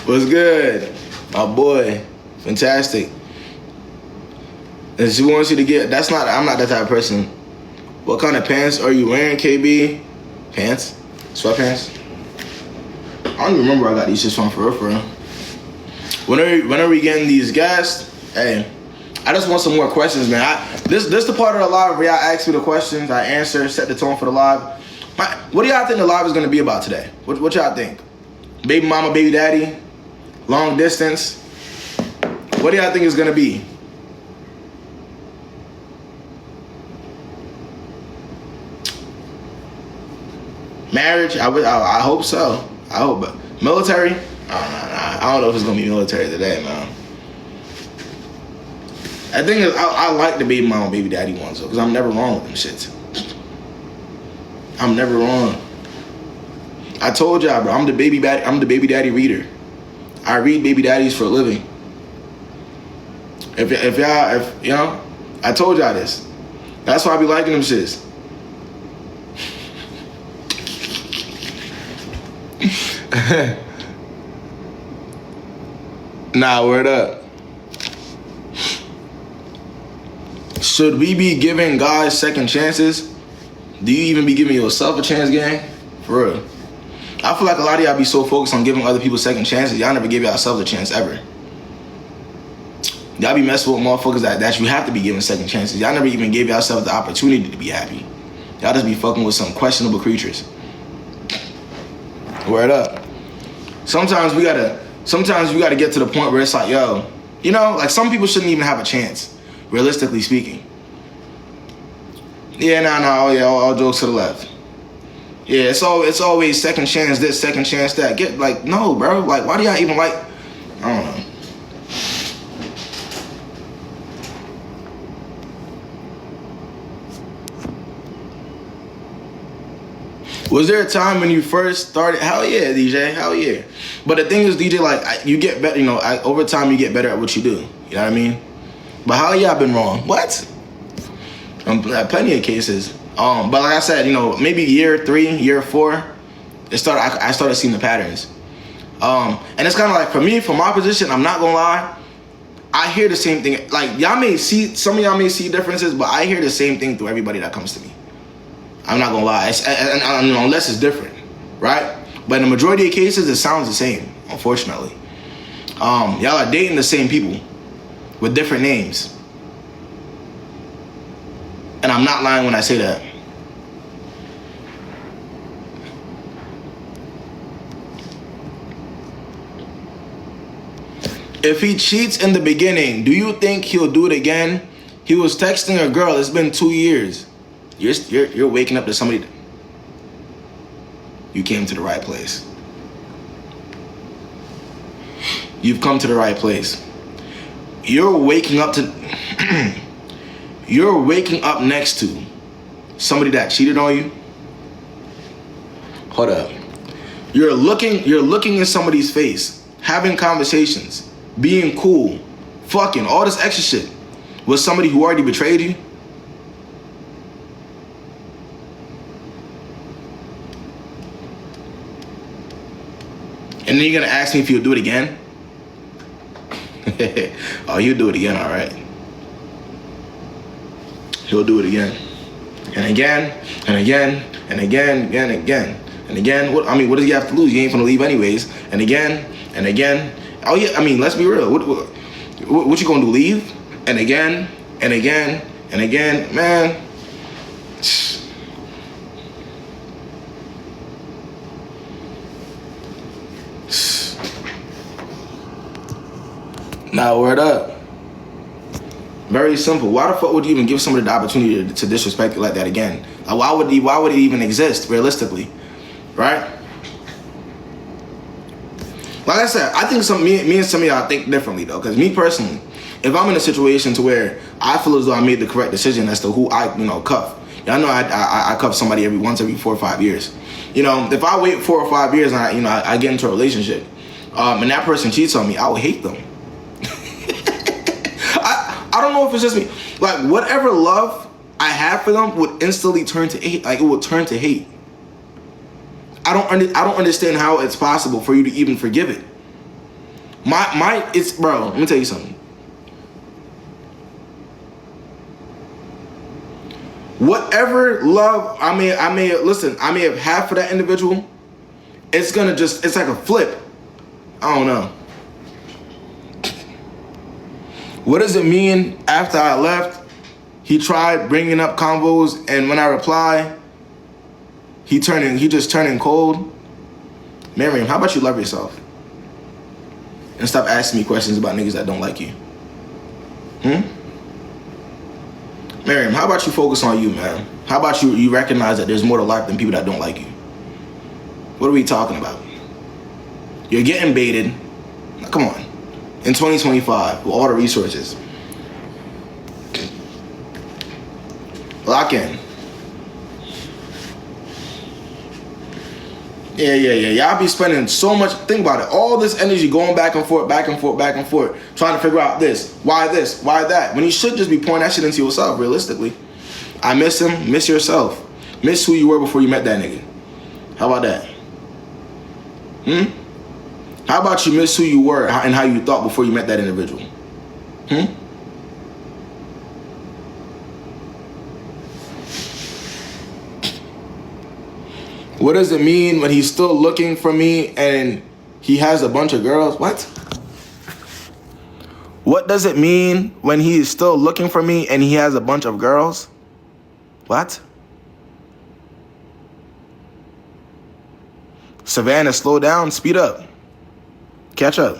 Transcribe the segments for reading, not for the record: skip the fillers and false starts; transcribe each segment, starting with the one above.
What's good? My boy. Fantastic. And she wants you to get, I'm not that type of person. What kind of pants are you wearing, KB? Pants? Sweatpants? I don't even remember where I got these shits from, for real. When are we getting these guests? Hey, I just want some more questions, man. This the part of the live where y'all ask me the questions, I answer, set the tone for the live. What do y'all think the live is gonna be about today? What y'all think? Baby mama, baby daddy, long distance. What do y'all think it's gonna be? Marriage? I hope so. I hope. But military? I don't know if it's gonna be military today, man. I think I like the baby mama, baby daddy ones though, because I'm never wrong with them shits. I'm never wrong. I told y'all, bro. I'm the baby daddy reader. I read baby daddies for a living. If you know, I told y'all this. That's why I be liking them shits. Nah, word up. Should we be giving guys second chances? Do you even be giving yourself a chance, gang? For real. I feel like a lot of y'all be so focused on giving other people second chances, y'all never give yourselves a chance ever. Y'all be messing with motherfuckers that you have to be giving second chances. Y'all never even gave yourselves the opportunity to be happy. Y'all just be fucking with some questionable creatures. Word up. Sometimes we gotta get to the point where it's like, yo, you know, like some people shouldn't even have a chance, realistically speaking. Yeah, all jokes to the left. Yeah, it's always second chance this, second chance that. Get like, no, bro. Like, why do y'all even like? I don't know. Was there a time when you first started? Hell yeah, DJ. Hell yeah. But the thing is, DJ, like you get better. You know, over time you get better at what you do. You know what I mean? But how yeah, I've been wrong. What? Plenty of cases. But like I said, you know, maybe year 3, year 4, I started seeing the patterns. And it's kind of like, for me, from my position, I'm not gonna lie, I hear the same thing. Like some of y'all may see differences, but I hear the same thing through everybody that comes to me. I'm not gonna lie, unless it's different, right? But in the majority of cases, it sounds the same, unfortunately. Y'all are dating the same people with different names. And I'm not lying when I say that. If he cheats in the beginning, do you think he'll do it again? He was texting a girl. It's been 2 years. You're waking up to somebody. You came to the right place. You've come to the right place. You're waking up to. You're waking up next to somebody that cheated on you. Hold up. You're looking in somebody's face, having conversations, being cool, fucking all this extra shit with somebody who already betrayed you. And then you're gonna ask me if you'll do it again? Oh, you'll do it again, all right. He'll do it again. And again, and again, and again, and again. And again, what does he have to lose? You ain't gonna leave anyways. And again, and again. Oh yeah, let's be real. What you gonna do, leave? And again, and again, and again, man. Now, word up. Very simple. Why the fuck would you even give somebody the opportunity to disrespect you like that again? Like, why would it even exist, realistically? Right? Like I said, I think me and some of y'all think differently, though. Because me personally, if I'm in a situation to where I feel as though I made the correct decision as to who I, cuff. Y'all know I cuff somebody once every 4 or 5 years. You know, if I wait 4 or 5 years and I get into a relationship, and that person cheats on me, I would hate them. I don't know if it's just me. Like, whatever love I have for them would instantly turn to hate. Like, it would turn to hate. I don't understand how it's possible for you to even forgive it. It's, bro, let me tell you something. Whatever love I may have had for that individual, it's like a flip. I don't know. What does it mean after I left? He tried bringing up convos, and when I reply, he just turning cold. Miriam, how about you love yourself? And stop asking me questions about niggas that don't like you. Miriam, how about you focus on you, man? How about you recognize that there's more to life than people that don't like you? What are we talking about? You're getting baited. Now, come on. In 2025, with all the resources. Lock in. Yeah. Y'all be spending so much, think about it, all this energy going back and forth, trying to figure out this, why that, when you should just be pouring that shit into yourself, realistically. I miss him, miss yourself. Miss who you were before you met that nigga. How about that? How about you miss who you were and how you thought before you met that individual? What does it mean when he's still looking for me and he has a bunch of girls? What? What does it mean when he is still looking for me and he has a bunch of girls? What? Savannah, slow down, speed up. Catch up.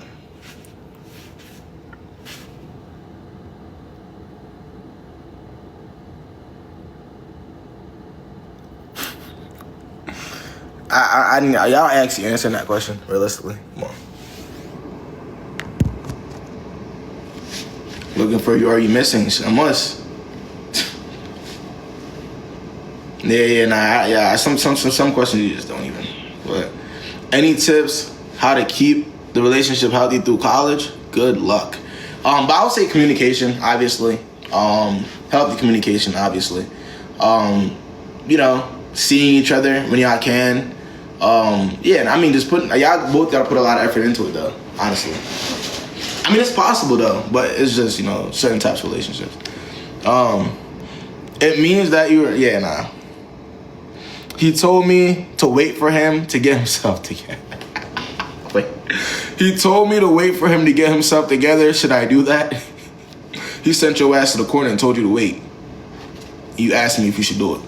Y'all actually answering that question realistically. Come on. Looking for you? Are you missing? I must. Some questions you just don't even. But any tips how to keep the relationship healthy through college? Good luck. But I would say communication, obviously. Healthy communication, obviously. Seeing each other when y'all can. Just y'all both gotta put a lot of effort into it though, honestly. It's possible though, but it's just, certain types of relationships. It means that he told me to wait for him to get himself together. Wait. He told me to wait for him to get himself together. Should I do that? He sent your ass to the corner and told you to wait. You asked me if you should do it.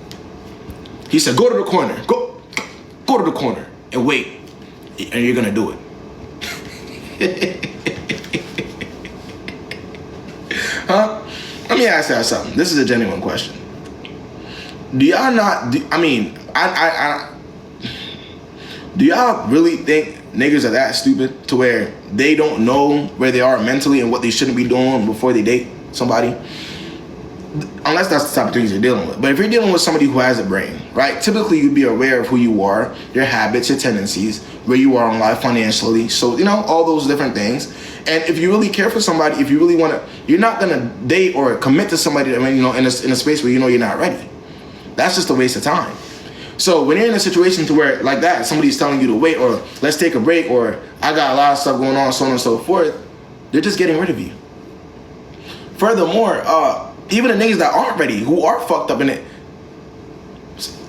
He said, go to the corner. Go to the corner and wait. And you're going to do it. Huh? Let me ask y'all something. This is a genuine question. Do y'all not... do y'all really think niggas are that stupid to where they don't know where they are mentally and what they shouldn't be doing before they date somebody? Unless that's the type of things you're dealing with. But if you're dealing with somebody who has a brain, right? Typically, you'd be aware of who you are, your habits, your tendencies, where you are in life financially. So, all those different things. And if you really care for somebody, if you really want to, you're not going to date or commit to somebody that, in a space where you're not ready. That's just a waste of time. So when you're in a situation to where, like that, somebody's telling you to wait or let's take a break or I got a lot of stuff going on, so on and so forth, they're just getting rid of you. Furthermore, even the niggas that aren't ready, who are fucked up in it,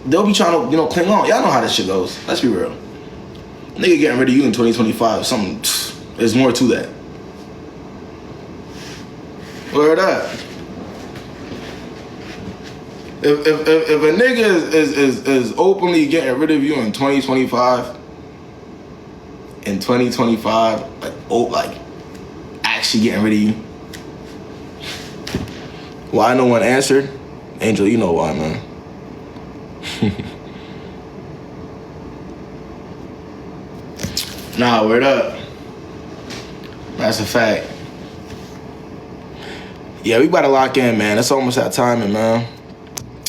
they'll be trying to, cling on. Y'all know how this shit goes. Let's be real. Nigga getting rid of you in 2025, there's more to that. Word up. If a nigga is openly getting rid of you in 2025, like actually getting rid of you, why no one answered? Angel, you know why, man. Nah, word up. That's a fact. Yeah, we about to lock in, man. It's almost that time, man.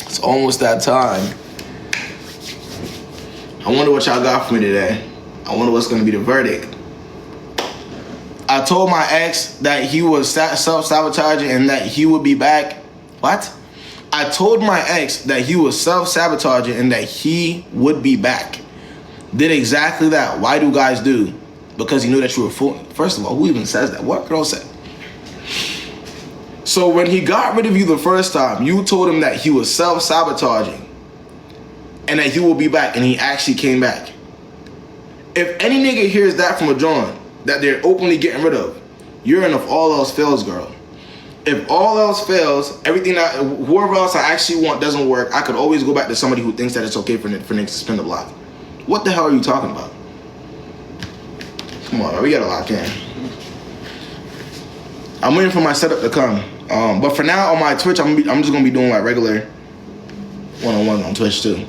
It's almost that time. I wonder what y'all got for me today. I wonder what's going to be the verdict. I told my ex that he was self-sabotaging and that he would be back. What? I told my ex that he was self-sabotaging and that he would be back. Did exactly that. Why do guys do because he knew that you were fooling. First of all, who even says that? What girl said? So when he got rid of you the first time, you told him that he was self-sabotaging and that he will be back, and he actually came back. If any nigga hears that from a John, that they're openly getting rid of, you're in if all else fails, girl. If all else fails, everything that whoever else I actually want doesn't work, I could always go back to somebody who thinks that it's okay for niggas to spin the block. What the hell are you talking about? Come on, man, we gotta lock in. I'm waiting for my setup to come. But for now on my Twitch, I'm just gonna be doing like regular one-on-one on Twitch too.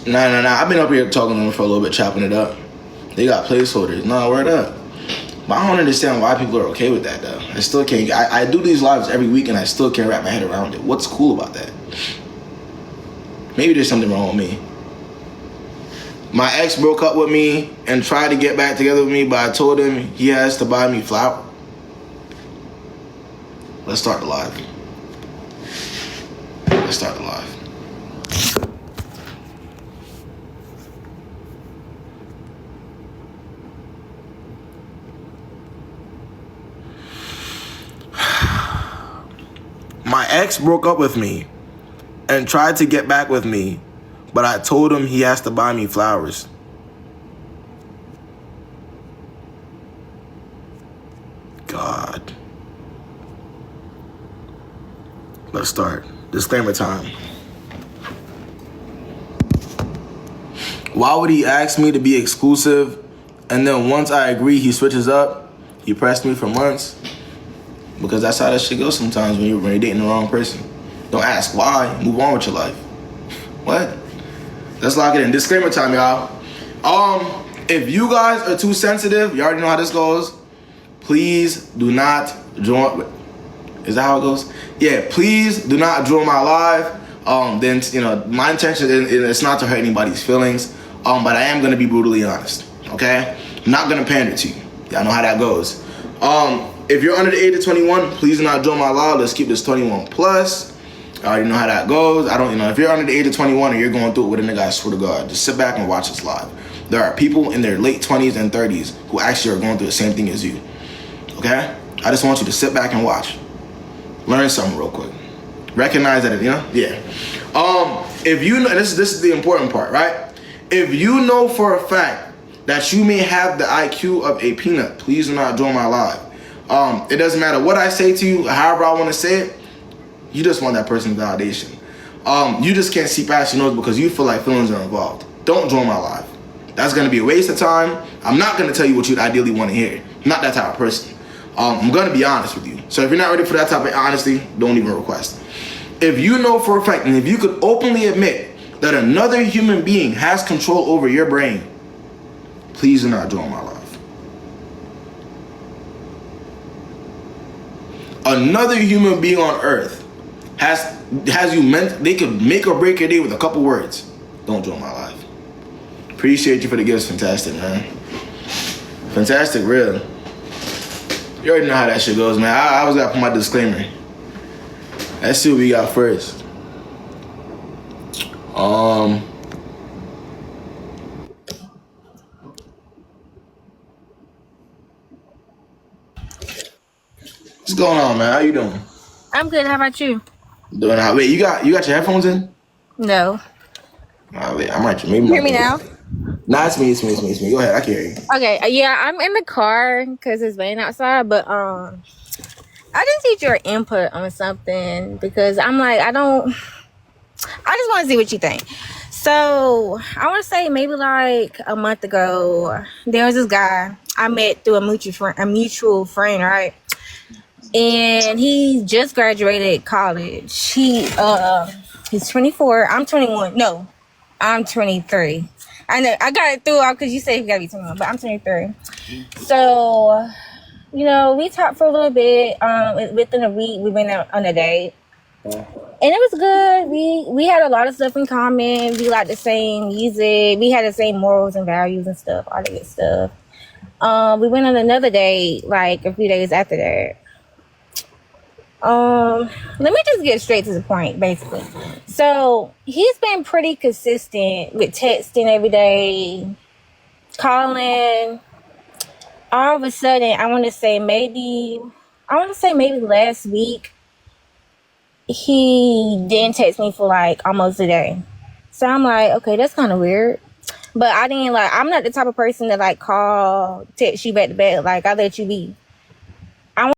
Nah. I've been up here talking to them for a little bit, chopping it up. They got placeholders. Nah, word up. But I don't understand why people are okay with that though. I still can't. I do these lives every week and I still can't wrap my head around it. What's cool about that? Maybe there's something wrong with me. My ex broke up with me and tried to get back together with me, but I told him he has to buy me flowers. Let's start the live. Let's start the live. My ex broke up with me and tried to get back with me, but I told him he has to buy me flowers. God. Let's start. Disclaimer time. Why would he ask me to be exclusive, and then once I agree he switches up? He pressed me for months. Because that's how that shit goes sometimes when you're dating the wrong person. Don't ask why. Move on with your life. What? Let's lock it in. Disclaimer time, y'all. If you guys are too sensitive, you already know how this goes. Please do not join. Is that how it goes? Yeah, please do not join my live. Then, you know, my intention is not to hurt anybody's feelings. But I am gonna be brutally honest. Okay? I'm not gonna pander to you. Y'all know how that goes. If you're under the age of 21, please do not join my live. Let's keep this 21 plus. I already know how that goes. If you're under the age of 21 and you're going through it with a nigga, I swear to God, just sit back and watch this live. There are people in their late 20s and 30s who actually are going through the same thing as you. Okay? I just want you to sit back and watch. Learn something real quick. Recognize that, yeah. If you know, this is the important part, right? If you know for a fact that you may have the IQ of a peanut, please do not join my live. It doesn't matter what I say to you, however I want to say it, you just want that person's validation. You just can't see past your nose because you feel like feelings are involved. Don't join my live. That's going to be a waste of time. I'm not going to tell you what you'd ideally want to hear. I'm not that type of person. I'm going to be honest with you. So if you're not ready for that type of honesty, don't even request. If you know for a fact, and if you could openly admit that another human being has control over your brain, please do not join my live. Another human being on earth has you meant, they could make or break your day with a couple words. Don't join my live. Appreciate you for the gifts. Fantastic, man. Fantastic, real. You already know how that shit goes, man. I always gotta put my disclaimer. Let's see what we got first. What's going on, man? How you doing? I'm good. How about you? Doing how? Wait, you got your headphones in? No. Wait, I might maybe. Hear me now? Nah, it's me. Go ahead, I can hear you. Okay. Yeah, I'm in the car because it's raining outside, but I just need your input on something because I'm like, I just want to see what you think. So I want to say maybe like a month ago, there was this guy I met through a mutual friend, right? And he just graduated college. He's 24. I'm 21. No, I'm 23. I know I got it through because you said you gotta be 21, but I'm 23. So, we talked for a little bit. Within a week, we went out on a date, and it was good. We had a lot of stuff in common. We liked the same music. We had the same morals and values and stuff, all that good stuff. We went on another date like a few days after that. Let me just get straight to the point, basically. So he's been pretty consistent with texting every day, calling. All of a sudden, I want to say maybe last week, he didn't text me for like almost a day. So I'm like, okay, that's kind of weird. But I didn't like. I'm not the type of person that like call, text you back to back. Like I let you be. I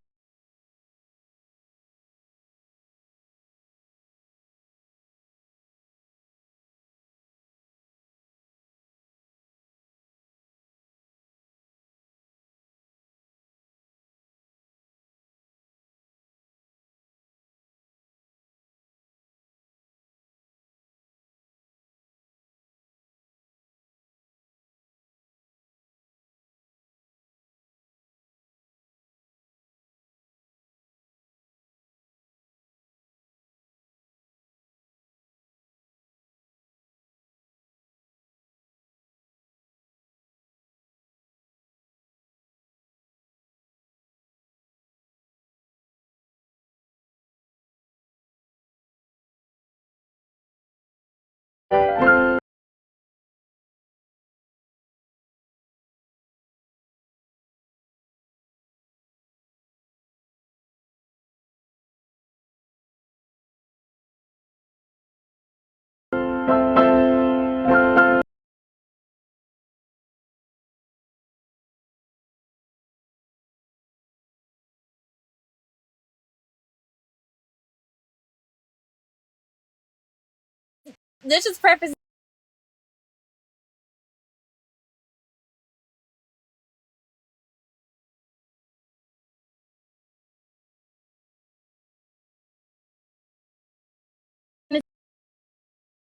this is preface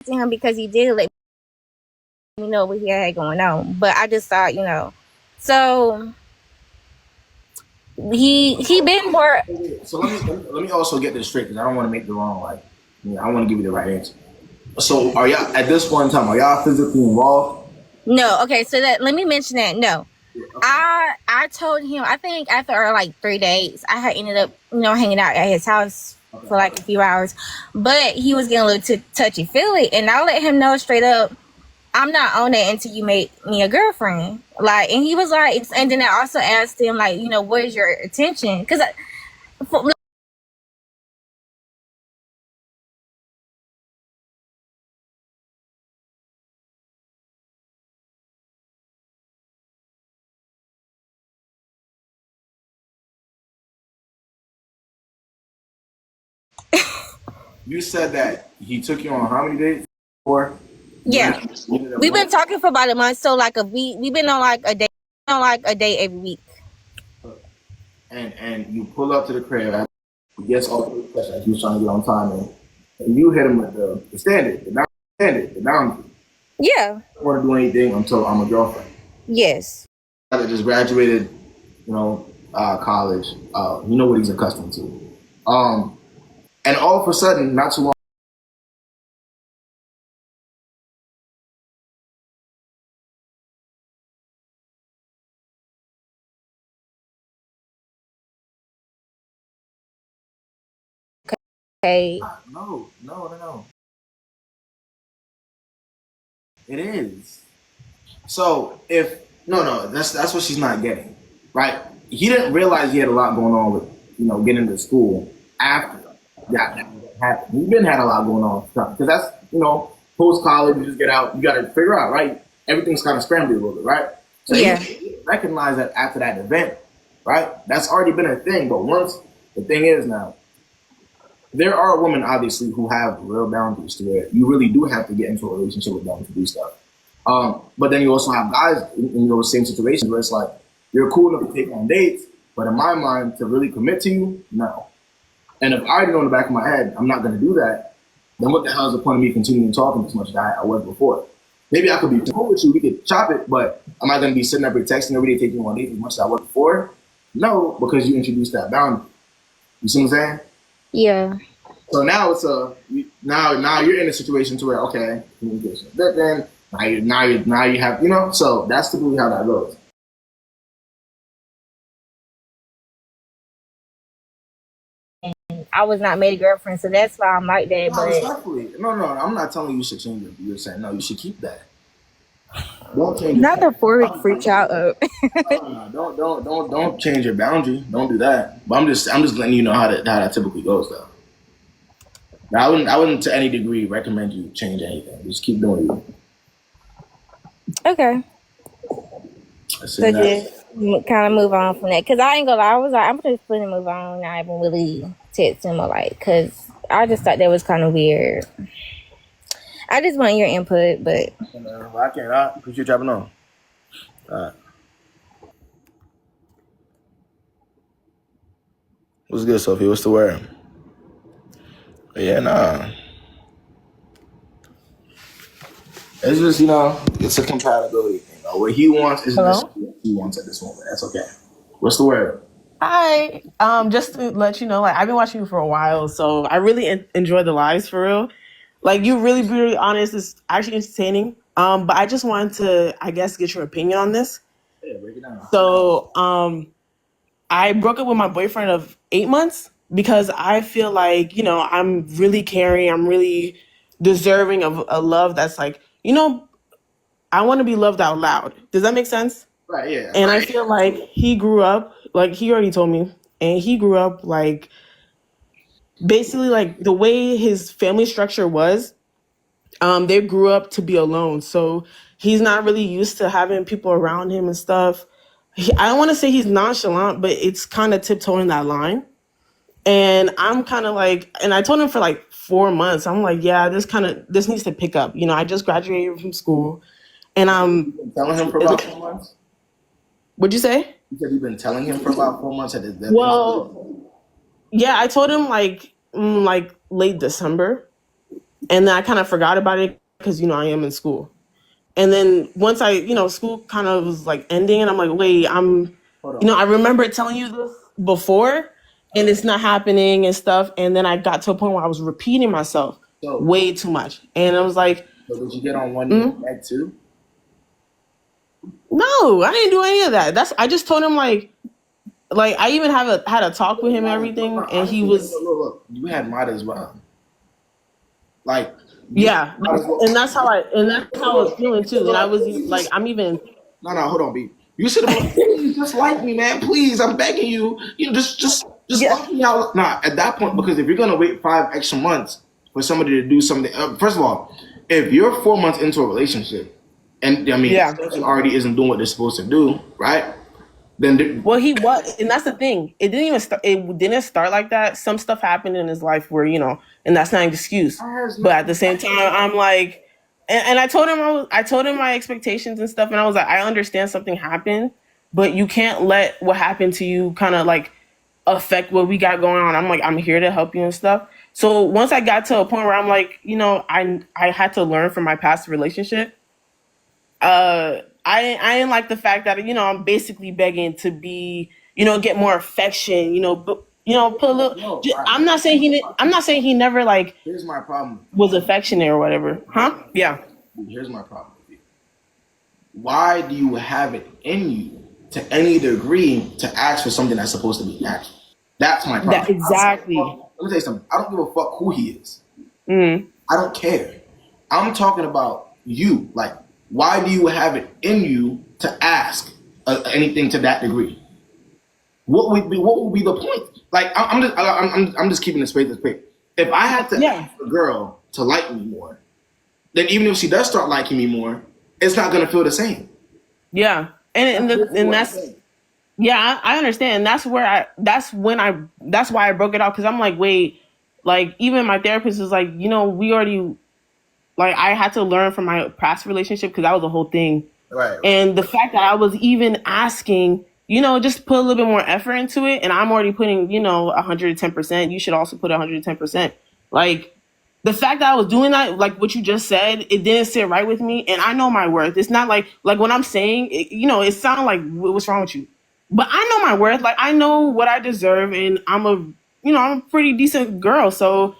to him because he did let me know what he had going on. But I just thought, so he been more. So let me also get this straight because I don't want to make the wrong I want to give you the right answer. So are y'all at this point in time? Are y'all physically involved? No, okay. So let me mention that. No, I told him. I think after like 3 days, I had ended up hanging out at his house for like a few hours, but he was getting a little too touchy feely, and I let him know straight up, I'm not on it until you make me a girlfriend. Like, and he was like, and then I also asked him like, what is your attention? Because You said that he took you on how many dates? 4. yeah, we've been talking for about a month. So like a week, we've been on like a day every week. And you pull up to the crib. Yes, all the questions he was trying to get on time, and you hit him with the standard, the boundary. Yeah. I don't want to do anything until I'm a girlfriend. Yes. I just graduated, college. You know what he's accustomed to. And all of a sudden, not too long. Okay. No. It is. So if no, that's what she's not getting, right? He didn't realize he had a lot going on with getting to school after that happened. He been had a lot going on because that's post college. You just get out. You got to figure out, right? Everything's kind of scrambled a little bit, right? So Yeah. he recognized that after that event, right? That's already been a thing. But once the thing is now, there are women obviously who have real boundaries to where you really do have to get into a relationship with them to do stuff. But then you also have guys in those same situations where it's like you're cool enough to take on dates, but in my mind, to really commit to you, no. And if I already know in the back of my head I'm not going to do that, then what the hell is the point of me continuing talking as much as I was before? Maybe I could be cool with you, we could chop it, but am I going to be sitting up here texting every day, taking on dates as much as I was before? No, because you introduced that boundary. You see what I'm saying? Yeah. So now it's now you're in a situation to where okay, communication. But then now you have so that's typically how that goes. I was not made a girlfriend, so that's why I'm like that. No, But respectfully, no, I'm not telling you should change it. You're saying no, you should keep that. Don't change your Not the 4 week free child up. don't change your boundary. Don't do that. But I'm just letting you know how that typically goes though. Now, I wouldn't to any degree recommend you change anything. Just keep doing you. Okay. So just kind of move on from that. Cause I ain't gonna lie, I was like, I'm just gonna move on. Not even really text him or like, cause I just thought that was kind of weird. I just want your input, but I can't. I appreciate you dropping on. All right. What's good, Sophie? What's the word? Yeah, nah. It's just, it's a compatibility thing. What he wants isn't necessarily what he wants at this moment. That's okay. What's the word? Hi. Just to let you know, like I've been watching you for a while, so I really enjoy the lives for real. Like you really, really honest. It's actually entertaining. But I just wanted to, I guess, get your opinion on this. Yeah, break it down. So, I broke up with my boyfriend of 8 months because I feel like I'm really caring. I'm really deserving of a love that's like I want to be loved out loud. Does that make sense? Right, yeah. And I feel like he grew up, like he already told me, and he grew up like basically like the way his family structure was, they grew up to be alone. So he's not really used to having people around him and stuff. I don't want to say he's nonchalant, but it's kind of tiptoeing that line. And I'm kind of like, and I told him for like 4 months, I'm like, yeah, this needs to pick up. I just graduated from school and I'm telling him for about 4 months? What'd you say? You said you've been telling him for about 4 months at this. Well, yeah, I told him like late December, and then I kind of forgot about it because I am in school. And then once school kind of was like ending, and I'm like, wait, I remember telling you this before, and it's not happening and stuff. And then I got to a point where I was repeating myself way too much, and I was like, so did you get on one knee back too? No, I didn't do any of that. I just told him like I even had a talk with him and everything, and he was. Look, you had mine as well. Like yeah, and that's how I was feeling too. And I was like, I'm even. No, hold on, B. You should have please just like me, man. Please, I'm begging you. Just like me out. Nah, at that point, because if you're gonna wait 5 extra months for somebody to do something, first of all, if you're 4 months into a relationship, and I mean, the person already isn't doing what they're supposed to do, right? Then he was, and that's the thing. It didn't even start. It didn't start like that. Some stuff happened in his life where and that's not an excuse. But at the same time, I'm like, and I told him I told him my expectations and stuff, and I was like, I understand something happened, but you can't let what happened to you kind of like affect what we got going on. I'm like, I'm here to help you and stuff. So once I got to a point where I'm like, I had to learn from my past relationship. I didn't like the fact that I'm basically begging to be get more affection but put a little. I'm not saying he never like. Here's my problem. Was affectionate or whatever, huh? Yeah. Here's my problem with you. Why do you have it in you to any degree to ask for something that's supposed to be natural? That's my problem. Exactly. Let me tell you something. I don't give a fuck who he is. I don't care. I'm talking about you. Like, why do you have it in you to ask anything to that degree? What would be the point? Like, I'm just keeping the space as quick. If I had to ask a girl to like me more, then even if she does start liking me more, it's not gonna feel the same. Yeah, and that's. Yeah, I understand. That's why I broke it out, because I'm like, wait, like even my therapist is like, we already, like I had to learn from my past relationship because that was the whole thing. Right. And the fact that I was even asking, just put a little bit more effort into it, and I'm already putting, 110%. You should also put 110%. Like the fact that I was doing that, like what you just said, it didn't sit right with me, and I know my worth. It's not like when I'm saying, it sounded like what's wrong with you. But I know my worth. Like I know what I deserve, and I'm a pretty decent girl. So,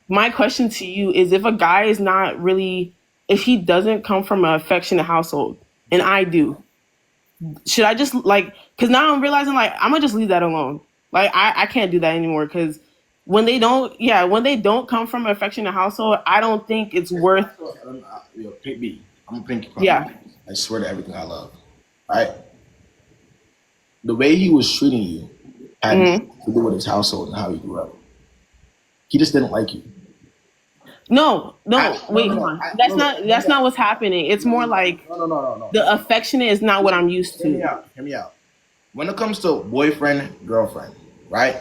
my question to you is: if a guy is not really, if he doesn't come from an affectionate household, and I do, should I just like? Because now I'm realizing like I'm gonna just leave that alone. Like I can't do that anymore because when they don't, yeah, when they don't come from an affectionate household, I don't think it's worth. Yo, pick B. I'm a pinky promise. Yeah. I swear to everything I love. Right? The way he was treating you had Hmm. nothing to do with his household and how he grew up. He just didn't like you. No, I, no, no, wait, no, hold no. on. That's not Hear me that's not out. what's happening. It's more like No, no, no, no, no. the affectionate is not what I'm used Hear me to. out. Hear me out. When it comes to boyfriend, girlfriend, right?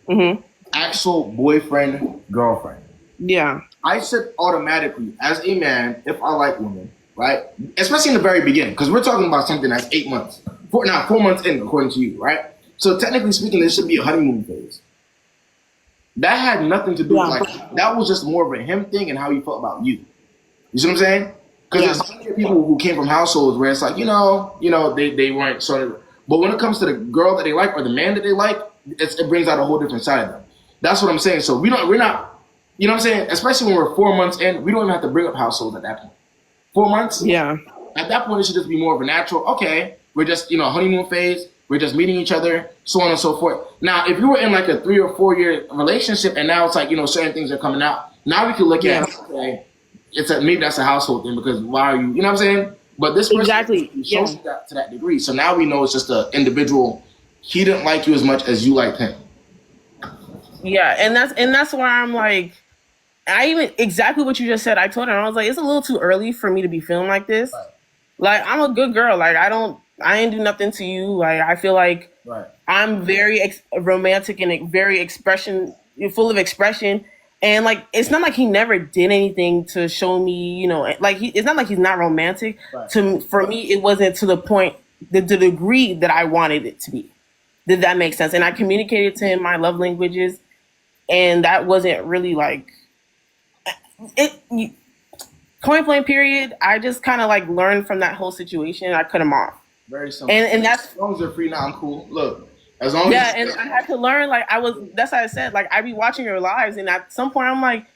Hmm. Actual boyfriend, girlfriend. Yeah. I said automatically, as a man, if I like women, right? Especially in the very beginning, because we're talking about something that's 8 months. 4 months in, according to you, right? So technically speaking, there should be a honeymoon phase. That had nothing to do with Yeah. like that was just more of a him thing and how he felt about you. You see what I'm saying? Because Yeah. there's plenty of people who came from households where it's like, they weren't sort of. But when it comes to the girl that they like or the man that they like, it brings out a whole different side of them. That's what I'm saying. So we're not, you know what I'm saying? Especially when we're 4 months in, we don't even have to bring up households at that point. 4 months, Yeah. at that point, it should just be more of a natural, okay, we're just, honeymoon phase, we're just meeting each other, so on and so forth. Now, if you were in like a 3 or 4 year relationship and now it's like, certain things are coming out, now we can look at, Yes. okay, maybe that's a household thing because why are you, you know what I'm saying? But this person Exactly. shows Yeah. you that to that degree. So now we know it's just an individual. He didn't like you as much as you liked him. Yeah. And that's why I'm like, I even exactly what you just said. I told her I was like, it's a little too early for me to be feeling like this. Right. Like I'm a good girl. Like I ain't do nothing to you. Like I feel like Right. I'm very romantic and very full of expression. And like it's not like he never did anything to show me, like it's not like he's not romantic. Right. For me, it wasn't to the point, the degree that I wanted it to be. Did that make sense? And I communicated to him my love languages, and that wasn't really like it. Point blank period. I just kind of like learned from that whole situation. I cut him off, Very simple. and that's As long as you're free now, I'm cool. Look, as long yeah. as And I had to learn. Like I was. That's how I said. Like I be watching your lives, and at some point, I'm like,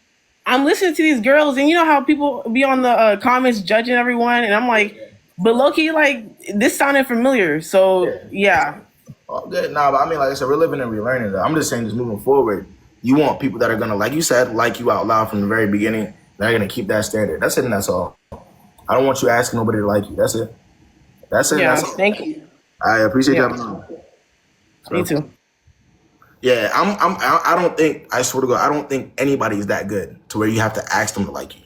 I'm listening to these girls, and you know how people be on the comments judging everyone, and I'm like, but low key, like this sounded familiar. So yeah, all good. Nah, but I mean, like I said, we're living and we're learning. Though. I'm just saying, just moving forward, you want people that are gonna, like you said, like you out loud from the very beginning. They're gonna keep that standard. That's it, and that's all. I don't want you asking nobody to like you. That's it. That's it. And yeah. that's all. Thank you. I appreciate Yeah, that. me So, too. yeah, I don't think. I swear to God, I don't think anybody's that good to where you have to ask them to like you.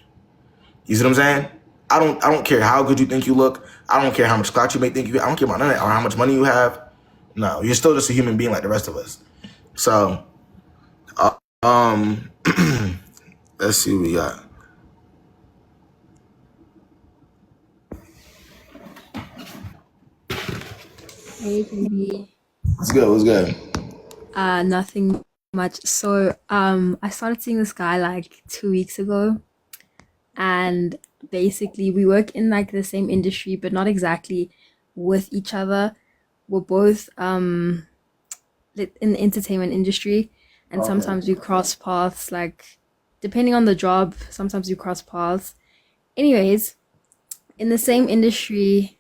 You see what I'm saying? I don't care how good you think you look. I don't care how much clout you may think you. I don't care about none of that or how much money you have. No, you're still just a human being like the rest of us. So, um, let's see what we got. Hey, baby. What's good? What's good? Nothing much. So, I started seeing this guy like 2 weeks ago, and basically, we work in like the same industry, but not exactly with each other. We're both in the entertainment industry, and Okay. sometimes we cross paths. Like, depending on the job, sometimes we cross paths. Anyways, in the same industry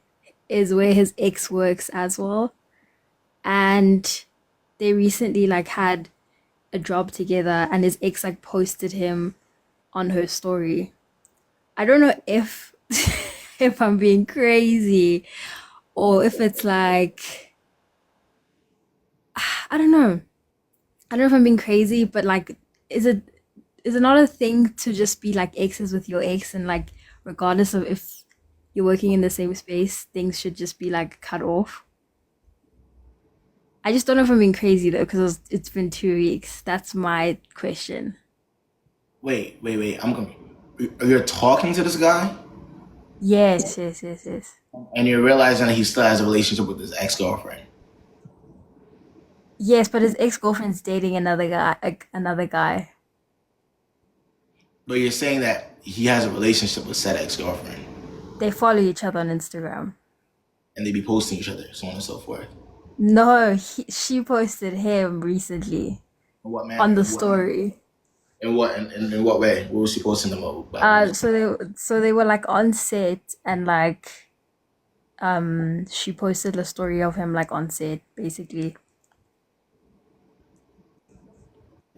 is where his ex works as well, and they recently like had a job together, and his ex like posted him on her story. I don't know if if I'm being crazy or if it's like I don't know. I don't know if I'm being crazy, but like is it not a thing to just be like exes with your ex, and like regardless of if you're working in the same space, things should just be like cut off? I just don't know if I'm being crazy though, because it's been 2 weeks. That's my question. Wait. I'm gonna. You're talking to this guy, Yes, yes, yes, yes. and you're realizing that he still has a relationship with his ex girlfriend. Yes, but his ex-girlfriend's dating another guy, like another guy. But you're saying that he has a relationship with said ex girlfriend, They follow each other on Instagram. and they be posting each other, so on and so forth. No, she posted him recently In what on manner? the story. In what way? What was she posting them about? So they were like on set, and like she posted a story of him like on set basically.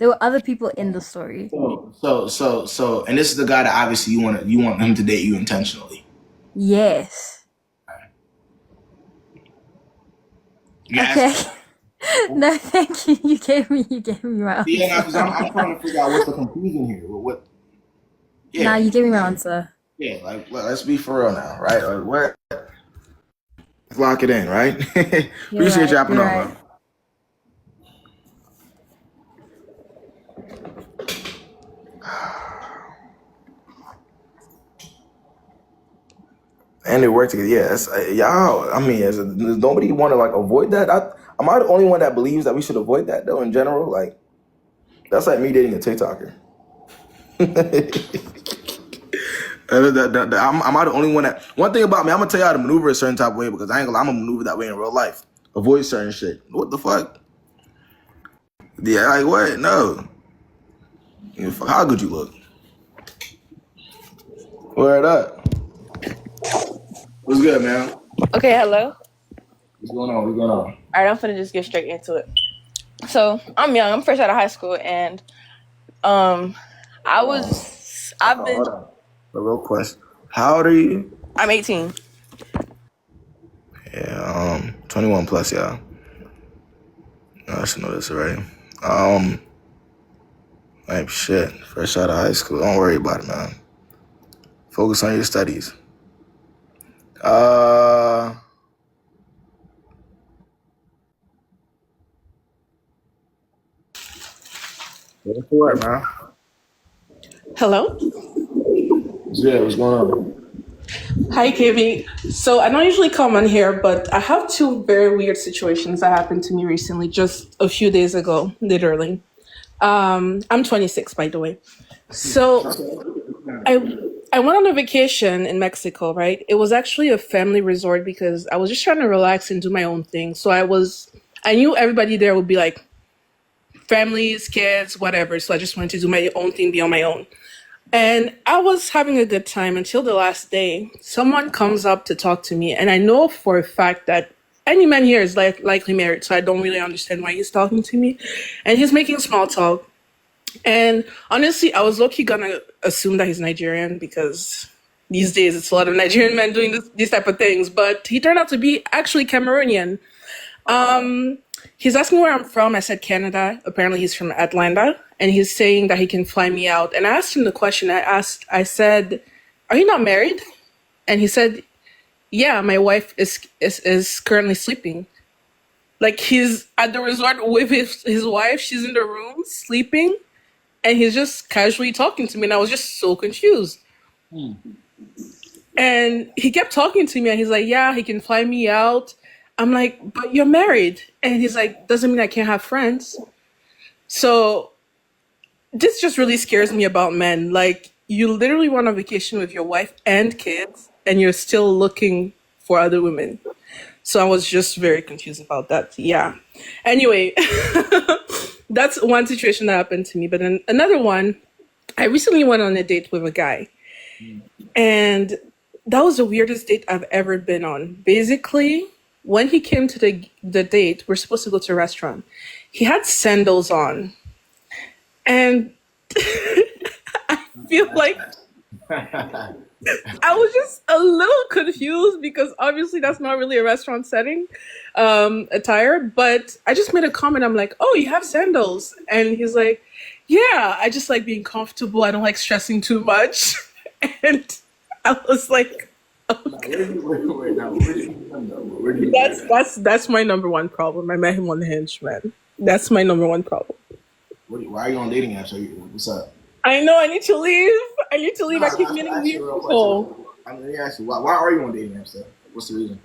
There were other people in the story. So, and this is the guy that obviously you want him to date you intentionally. Yes. You Okay. asked- No, thank you. You gave me my Yeah, answer. because I'm trying to figure out what's the confusion here. What? Yeah, Nah, you gave me my answer. yeah. Like, let's be for real now, right? Like, what? Let's lock it in, right? You're Appreciate right. you hopping You're on, right. man. And they work together. Yeah, y'all. I mean, does nobody want to like avoid that? Am I the only one that believes that we should avoid that though? In general, like that's like me dating a TikToker. Am I the only one that? One thing about me, I'm gonna tell you how to maneuver a certain type of way because I ain't gonna. I'm gonna maneuver that way in real life. Avoid certain shit. What the fuck? Yeah, like what? No. How good you look? Word up. What's good, man? Okay, hello. What's going on? What's going on? All right, I'm finna just get straight into it. So I'm young. I'm fresh out of high school, and I've been. Hold on. A real question. How old are you? I'm 18. Yeah, 21 plus, y'all. I should know this already. Like shit, fresh out of high school. Don't worry about it, man. Focus on your studies. What's the word, man? Hello. Yeah, what's going on? Hi, KB. So I don't usually come on here, but I have two very weird situations that happened to me recently, just a few days ago, literally. I'm 26, by the way. So I went on a vacation in Mexico, right? It was actually a family resort because I was just trying to relax and do my own thing. So I knew everybody there would be like families, kids, whatever. So I just wanted to do my own thing, be on my own. And I was having a good time until the last day. Someone comes up to talk to me, and I know for a fact that any man here is likely married, so I don't really understand why he's talking to me. And he's making small talk. And honestly, I was low-key gonna assume that he's Nigerian because these days it's a lot of Nigerian men doing these type of things. But he turned out to be actually Cameroonian. He's asking where I'm from. I said Canada. Apparently he's from Atlanta. And he's saying that he can fly me out. And I asked him the question. I said, are you not married? And he said, yeah, my wife is currently sleeping. Like he's at the resort with his wife. She's in the room sleeping. And he's just casually talking to me. And I was just so confused. And he kept talking to me. And he's like, yeah, he can fly me out. I'm like, but you're married. And he's like, doesn't mean I can't have friends. So this just really scares me about men. Like, you literally went on vacation with your wife and kids, and you're still looking for other women. So I was just very confused about that. Yeah. Anyway, that's one situation that happened to me. But then another one, I recently went on a date with a guy. And that was the weirdest date I've ever been on. Basically, when he came to the date, we're supposed to go to a restaurant. He had sandals on. And I feel like I was just a little confused because obviously that's not really a restaurant setting attire. But I just made a comment. I'm like, oh, you have sandals. And he's like, yeah, I just like being comfortable. I don't like stressing too much. And I was like, that's my number one problem. I met him on Hinge, man. That's my number one problem. Why are you on dating apps? What's up? I know. I need to leave. I keep meeting weird people. Let me ask you, why are you on dating apps? Though? What's the reason?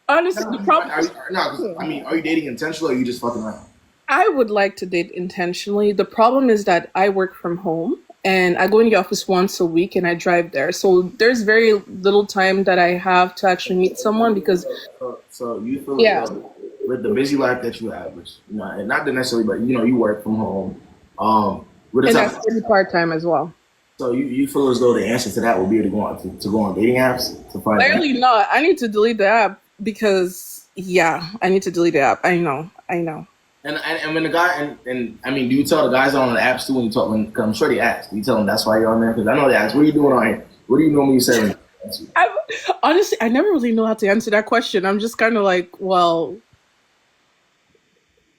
Honestly, the problem. Are you dating intentionally or are you just fucking around? I would like to date intentionally. The problem is that I work from home and I go in the office once a week and I drive there. So there's very little time that I have to actually meet someone because. So you feel like with the busy life that you have, which and not necessarily, but you work from home. And that's pretty part time as well. So you feel as though the answer to that would be to go on dating apps to find. Clearly not. I need to delete the app because I need to delete the app. I know. And when the guy and I mean, do you tell the guys on the apps too when you talk? When, cause I'm sure they ask. Do you tell them that's why you're on there? Because I know they ask, "What are you doing on here? What do you normally say?" When I, honestly, I never really know how to answer that question. I'm just kind of like, well,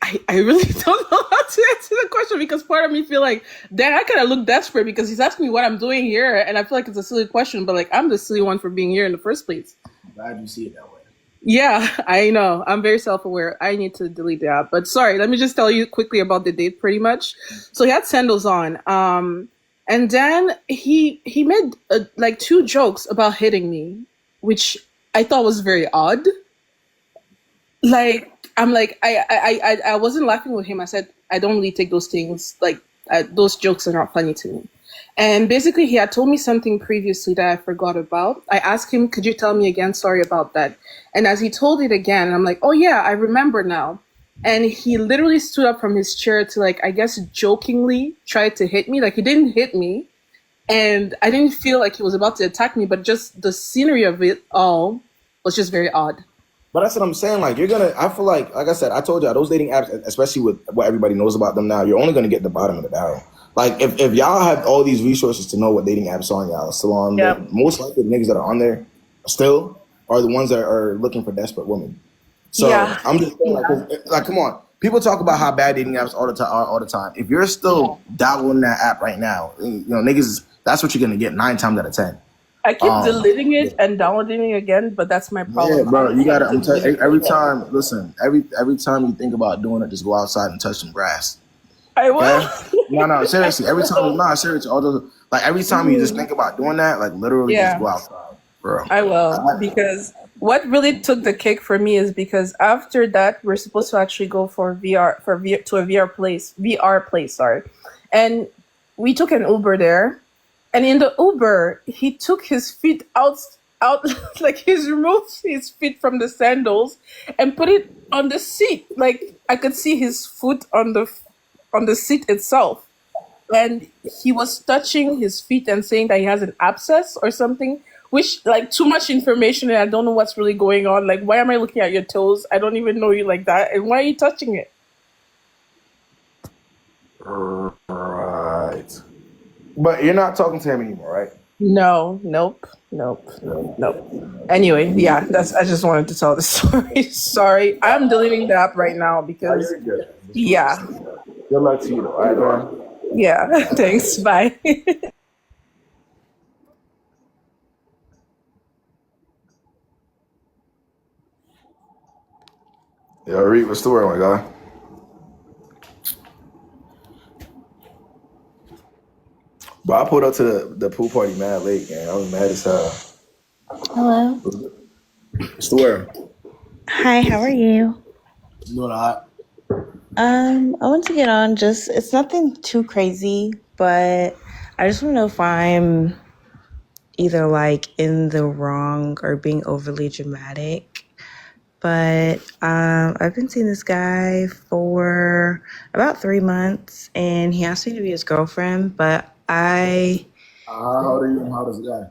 I really don't know how to answer the question because part of me feel like, Dan, I kind of look desperate because he's asking me what I'm doing here, and I feel like it's a silly question, but like I'm the silly one for being here in the first place. I'm glad you see it that way. Yeah, I know. I'm very self-aware. I need to delete the app. But sorry, let me just tell you quickly about the date pretty much. So he had sandals on. And then he made like two jokes about hitting me, which I thought was very odd. Like I'm like I wasn't laughing with him. I said I don't really take those things like those jokes are not funny to me. And basically, he had told me something previously that I forgot about. I asked him, "Could you tell me again? Sorry about that." And as he told it again, I'm like, "Oh yeah, I remember now." And he literally stood up from his chair to like I guess jokingly try to hit me. Like he didn't hit me, and I didn't feel like he was about to attack me, but just the scenery of it all was just very odd. But that's what I'm saying. Like you're gonna. I feel like I said, I told y'all those dating apps, especially with what everybody knows about them now. You're only gonna get the bottom of the barrel. Like if y'all have all these resources to know what dating apps are, and y'all are still on there, Yep. most likely the niggas that are on there still are the ones that are looking for desperate women. So Yeah. I'm just saying, like, come on. People talk about how bad dating apps all the time. If you're still dabbling that app right now, you know, niggas, that's what you're gonna get 9 times out of 10. I keep deleting it and downloading it again, but that's my Yeah, problem. I bro, you tend gotta. to delete it Every again. time. Listen, every time you think about doing it, just go outside and touch some grass. I Okay? will. No, seriously. Every time, no, seriously. All those, like every time you just Mhm. think about doing that, like literally, just Yeah. go outside, bro. I will I- because what really took the cake for me is because after that we're supposed to actually go for VR to a VR place, sorry, and we took an Uber there, and in the Uber he took his feet out like he's removed his feet from the sandals and put it on the seat, like I could see his foot on the seat itself, and he was touching his feet and saying that he has an abscess or something, which like too much information and I don't know what's really going on. Like, why am I looking at your toes? I don't even know you like that, and why are you touching it? Right. But you're not talking to him anymore, right? No, nope. Anyway, yeah, that's I just wanted to tell the story. Sorry, I'm deleting the app right now Oh, because you're good. yeah, Good luck to you, though. All right, man. yeah. Thanks. Bye. Yo, Reed, what's the word, my guy? But I pulled up to the pool party mad late, man. I was mad as hell. Hello. What's the word? Hi, how are you? You doing all right? I want to get on just it's nothing too crazy, but I just want to know if I'm either like in the wrong or being overly dramatic. But I've been seeing this guy for about 3 months and he asked me to be his girlfriend, but How old are you and how old is the guy?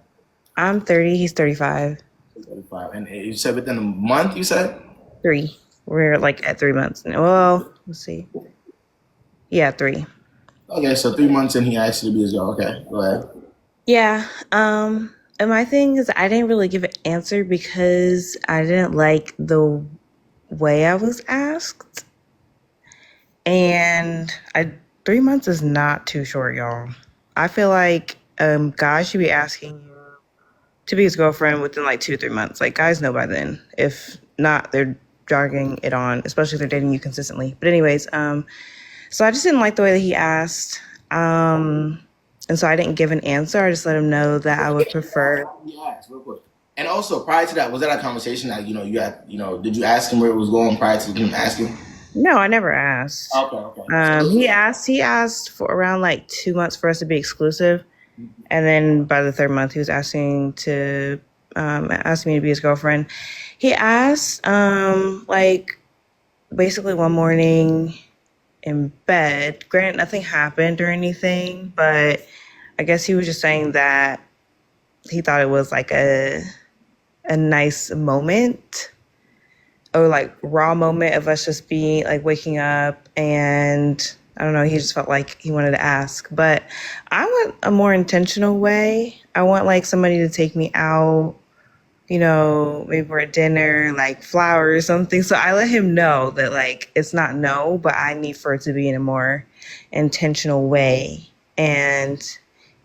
I'm 30, he's 35. 35. And you said within a month, you said? 3. We're like at 3 months. Well, let's see. Yeah, 3. Okay, so 3 months and he asked you to be his girl. Okay, go ahead. Yeah. And my thing is I didn't really give an answer because I didn't like the way I was asked. And 3 months is not too short, y'all. I feel like guys should be asking you to be his girlfriend within like 2 to 3 months. Like guys know by then. If not, they're dragging it on, especially if they're dating you consistently. But anyways, so I just didn't like the way that he asked. And so I didn't give an answer. I just let him know that I would prefer. He asked, real quick. And also, prior to that, was that a conversation that, you had, did you ask him where it was going prior to him asking? No, I never asked. Okay. He asked for around like 2 months for us to be exclusive. And then by the third month, he was asking me to be his girlfriend. He asked, like basically one morning in bed. Granted, nothing happened or anything, but I guess he was just saying that he thought it was like a nice moment. like raw moment of us just being like waking up, and I don't know, he just felt like he wanted to ask. But I want a more intentional way. I want like somebody to take me out, maybe we're at dinner, like flowers, something. So I let him know that like it's not no, but I need for it to be in a more intentional way. And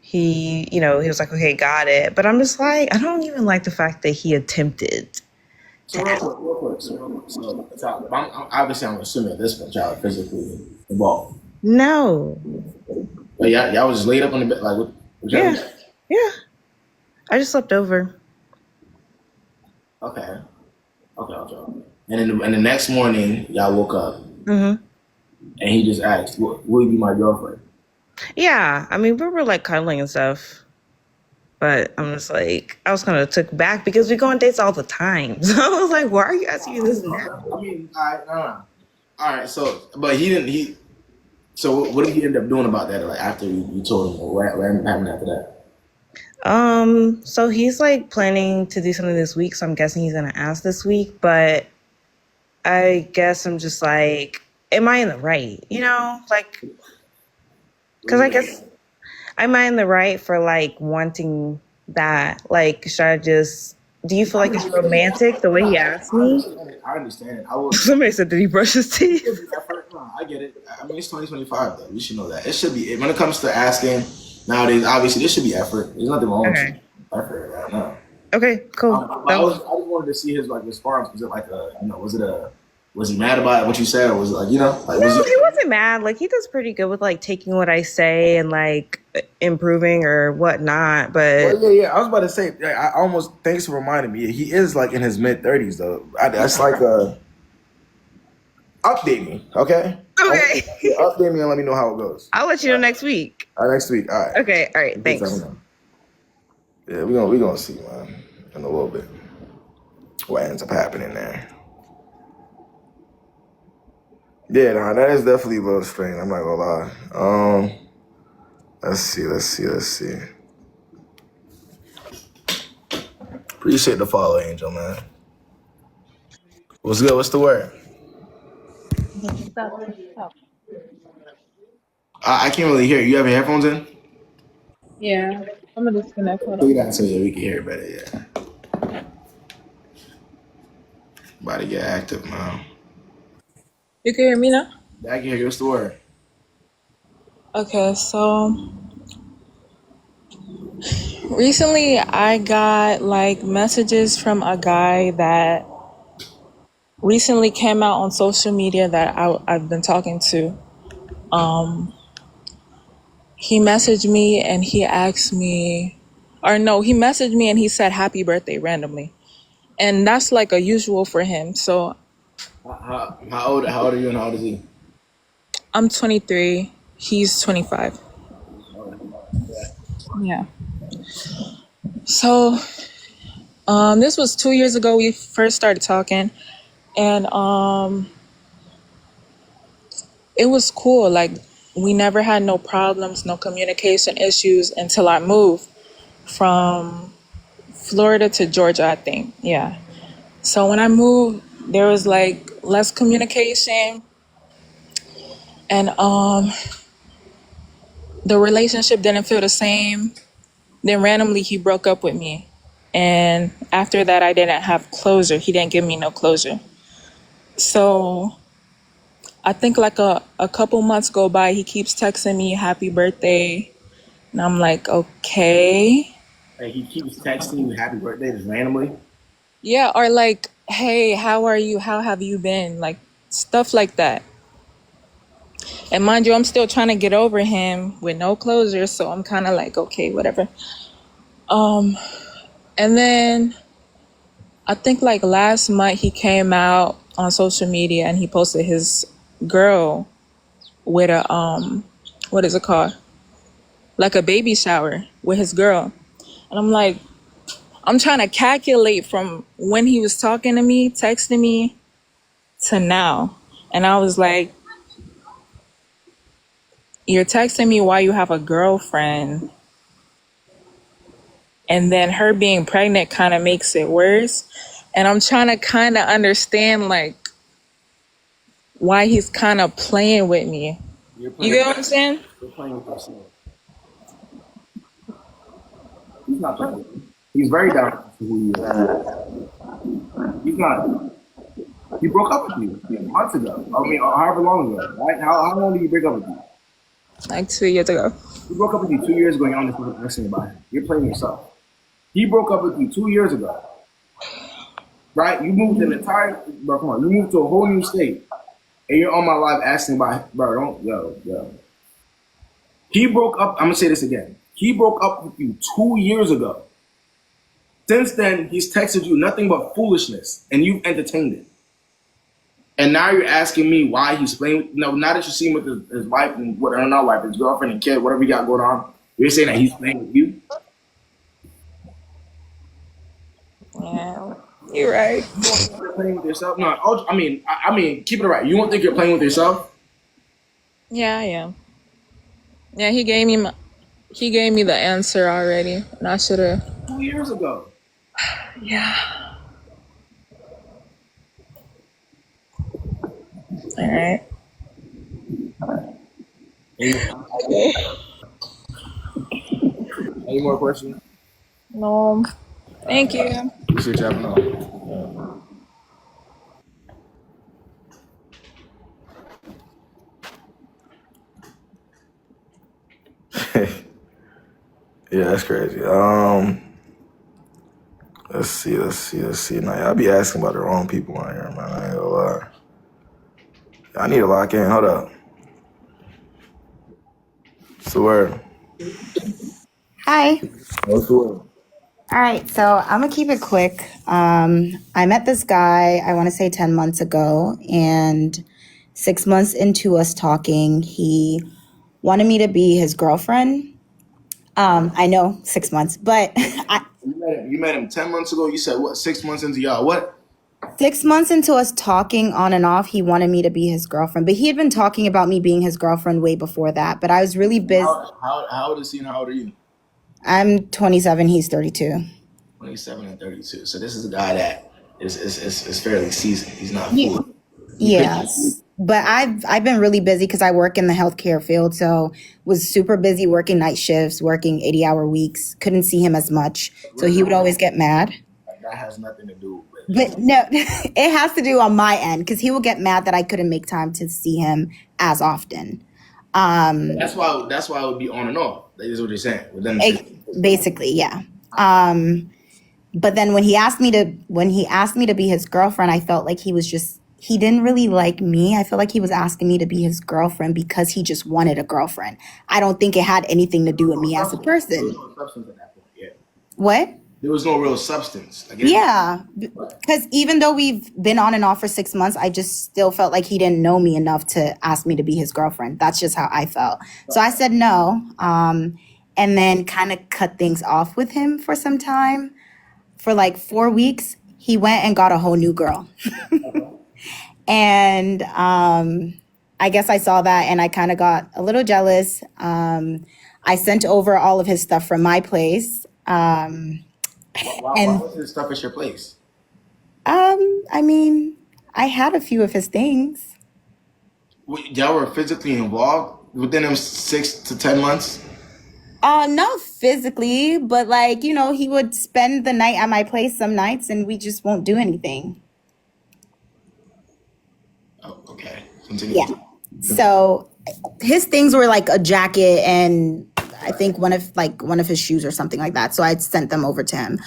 he was like, okay, got it. But I'm just like, I don't even like the fact that he attempted So to ask. real quick. So the child, obviously I'm assuming at this point, child physically involved. No. But y'all was just laid up on the bed, like with Yeah. Yeah. I just slept over. Okay. Okay. And then the next morning, y'all woke up, Mm-hmm. and he just asked, "Will you be my girlfriend?" Yeah. I mean, we were like cuddling and stuff. But I'm just like, I was kind of took back because we go on dates all the time. So I was like, why are you asking me this now? I mean, all right. So, but he didn't. So, what did he end up doing about that? Like after you told him, what happened after that? So he's like planning to do something this week. So I'm guessing he's gonna ask this week. But I guess I'm just like, am I in the right? Like, because I guess am I in the right for like wanting that? Like, should I just? Do you feel like it's romantic the way he asked me? I understand it. I would. Somebody said, did he brush his teeth? No, I get it. I mean, it's 2025 though. You should know that. It should be when it comes to asking nowadays. Obviously, there should be effort. There's nothing wrong with Okay. effort right now. Okay, cool. I just wanted to see his like response. Was it like was he mad about what you said, or was it like like No, he wasn't mad. Like he does pretty good with like taking what I say and like improving or whatnot. But yeah. I was about to say. I almost thanks for reminding me. He is like in his mid-30s though. That's like update me, okay? okay, Update me and let me know how it goes. I'll let you know next week. Next week. All right. Okay, all right. Thanks. Yeah, we gonna see, man, in a little bit what ends up happening there. Yeah, nah, that is definitely a little strange. I'm not gonna lie. Let's see. Appreciate the follow, Angel, man. What's good? What's the word? I can't really hear you. You have your headphones in? Yeah, I'm gonna disconnect. Hold So on. we can hear it better. Yeah. About to get active, man. You can hear me now? I can hear you. What's the word? Okay, so recently I got like messages from a guy that recently came out on social media that I've been talking to. He messaged me and he asked me, or no, he messaged me and he said happy birthday randomly. And that's like a usual for him. So How old are you and how old is he? I'm 23, he's 25. Yeah. So this was 2 years ago we first started talking, and it was cool. Like we never had no problems, no communication issues until I moved from Florida to Georgia, I think. Yeah. So when I moved, there was like less communication, and the relationship didn't feel the same. Then randomly he broke up with me. And after that I didn't have closure. He didn't give me no closure. So I think like a couple months go by, he keeps texting me happy birthday. And I'm like, okay. Like he keeps texting you happy birthday just randomly. Yeah, or like, hey, how are you? How have you been? Like stuff like that. And mind you, I'm still trying to get over him with no closure, so I'm kind of like, okay, whatever. And then I think like last month he came out on social media and he posted his girl with a what is it called? Like a baby shower with his girl. And I'm like, I'm trying to calculate from when he was talking to me, texting me, to now. And I was like, you're texting me while you have a girlfriend, and then her being pregnant kind of makes it worse. And I'm trying to kind of understand like why he's kind of playing with me. You get what I'm saying? You're playing with yourself. He's not playing with you. He's very down to who you are. He's not. He broke up with you months ago. I mean, however long ago, right? How long did he break up with you? Like 2 years ago. He broke up with you 2 years ago. You're on this one asking about him. You're playing yourself. He broke up with you 2 years ago, right? You moved an entire, bro. Come on, you moved to a whole new state, and you're on my live asking about, bro. Don't, yo. He broke up. I'm gonna say this again. He broke up with you 2 years ago. Since then, he's texted you nothing but foolishness, and you've entertained it. And now you're asking me why he's playing. No, now that you see him with his wife and whatever, not wife, his girlfriend and kid, whatever he got going on, you're saying that he's playing with you. Yeah, you're right. You don't think you're playing with yourself? No, I mean, keep it right. You don't think you're playing with yourself? Yeah, I am. Yeah, he gave me the answer already, and I should have. 2 years ago. Yeah. All right. Any more questions? No. Thank you. Appreciate you having on. Yeah, that's crazy. Let's see. Now, y'all be asking about the wrong people on here, man. I ain't gonna lie. I need to lock in. Hold up. What's the word? Hi. What's the word? All right, so I'm gonna keep it quick. I met this guy, I want to say 10 months ago, and 6 months into us talking, he wanted me to be his girlfriend. I know 6 months, but You met him 10 months ago. You said what? 6 months into y'all what? 6 months into us talking on and off, he wanted me to be his girlfriend. But he had been talking about me being his girlfriend way before that. But I was really busy. How old is he and how old are you? I'm 27. He's 32. 27 and 32. So this is a guy that is fairly seasoned. He's not Yeah. fool. Yes. But I've been really busy because I work in the healthcare field, so was super busy working night shifts, working 80-hour weeks. Couldn't see him as much, so he would always get mad. That has nothing to do with. But no, it has to do on my end because he will get mad that I couldn't make time to see him as often. That's why it would be on and off. That is what you're saying. Basically, yeah. But then when he asked me to be his girlfriend, I felt like he didn't really like me. I feel like he was asking me to be his girlfriend because he just wanted a girlfriend. I don't think it had anything to do with me as a person. There was no substance at that point, yeah. What? There was no real substance. I guess. Yeah, because even though we've been on and off for 6 months, I just still felt like he didn't know me enough to ask me to be his girlfriend. That's just how I felt. So I said no, and then kind of cut things off with him for some time. For like 4 weeks, he went and got a whole new girl. And I guess I saw that and I kind of got a little jealous. I sent over all of his stuff from my place. Why was his stuff at your place? I mean, I had a few of his things. Y'all were physically involved within them 6 to 10 months? Not physically, but like, he would spend the night at my place some nights and we just won't do anything. Oh, okay. Continue. Yeah. So his things were like a jacket and I think one of his shoes or something like that. So I sent them over to him.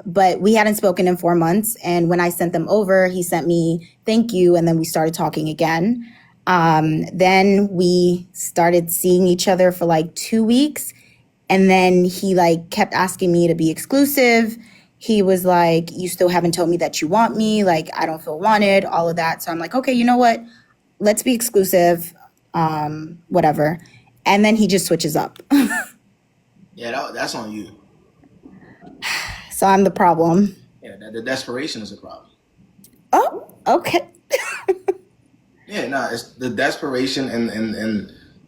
But we hadn't spoken in 4 months. And when I sent them over, he sent me thank you. And then we started talking again. Then we started seeing each other for like 2 weeks. And then he like kept asking me to be exclusive. He was like, you still haven't told me that you want me. Like, I don't feel wanted, all of that. So I'm like, okay, you know what? Let's be exclusive. Whatever. And then he just switches up. Yeah, that's on you. So I'm the problem. Yeah, the desperation is a problem. Oh, okay. Yeah, no, it's the desperation and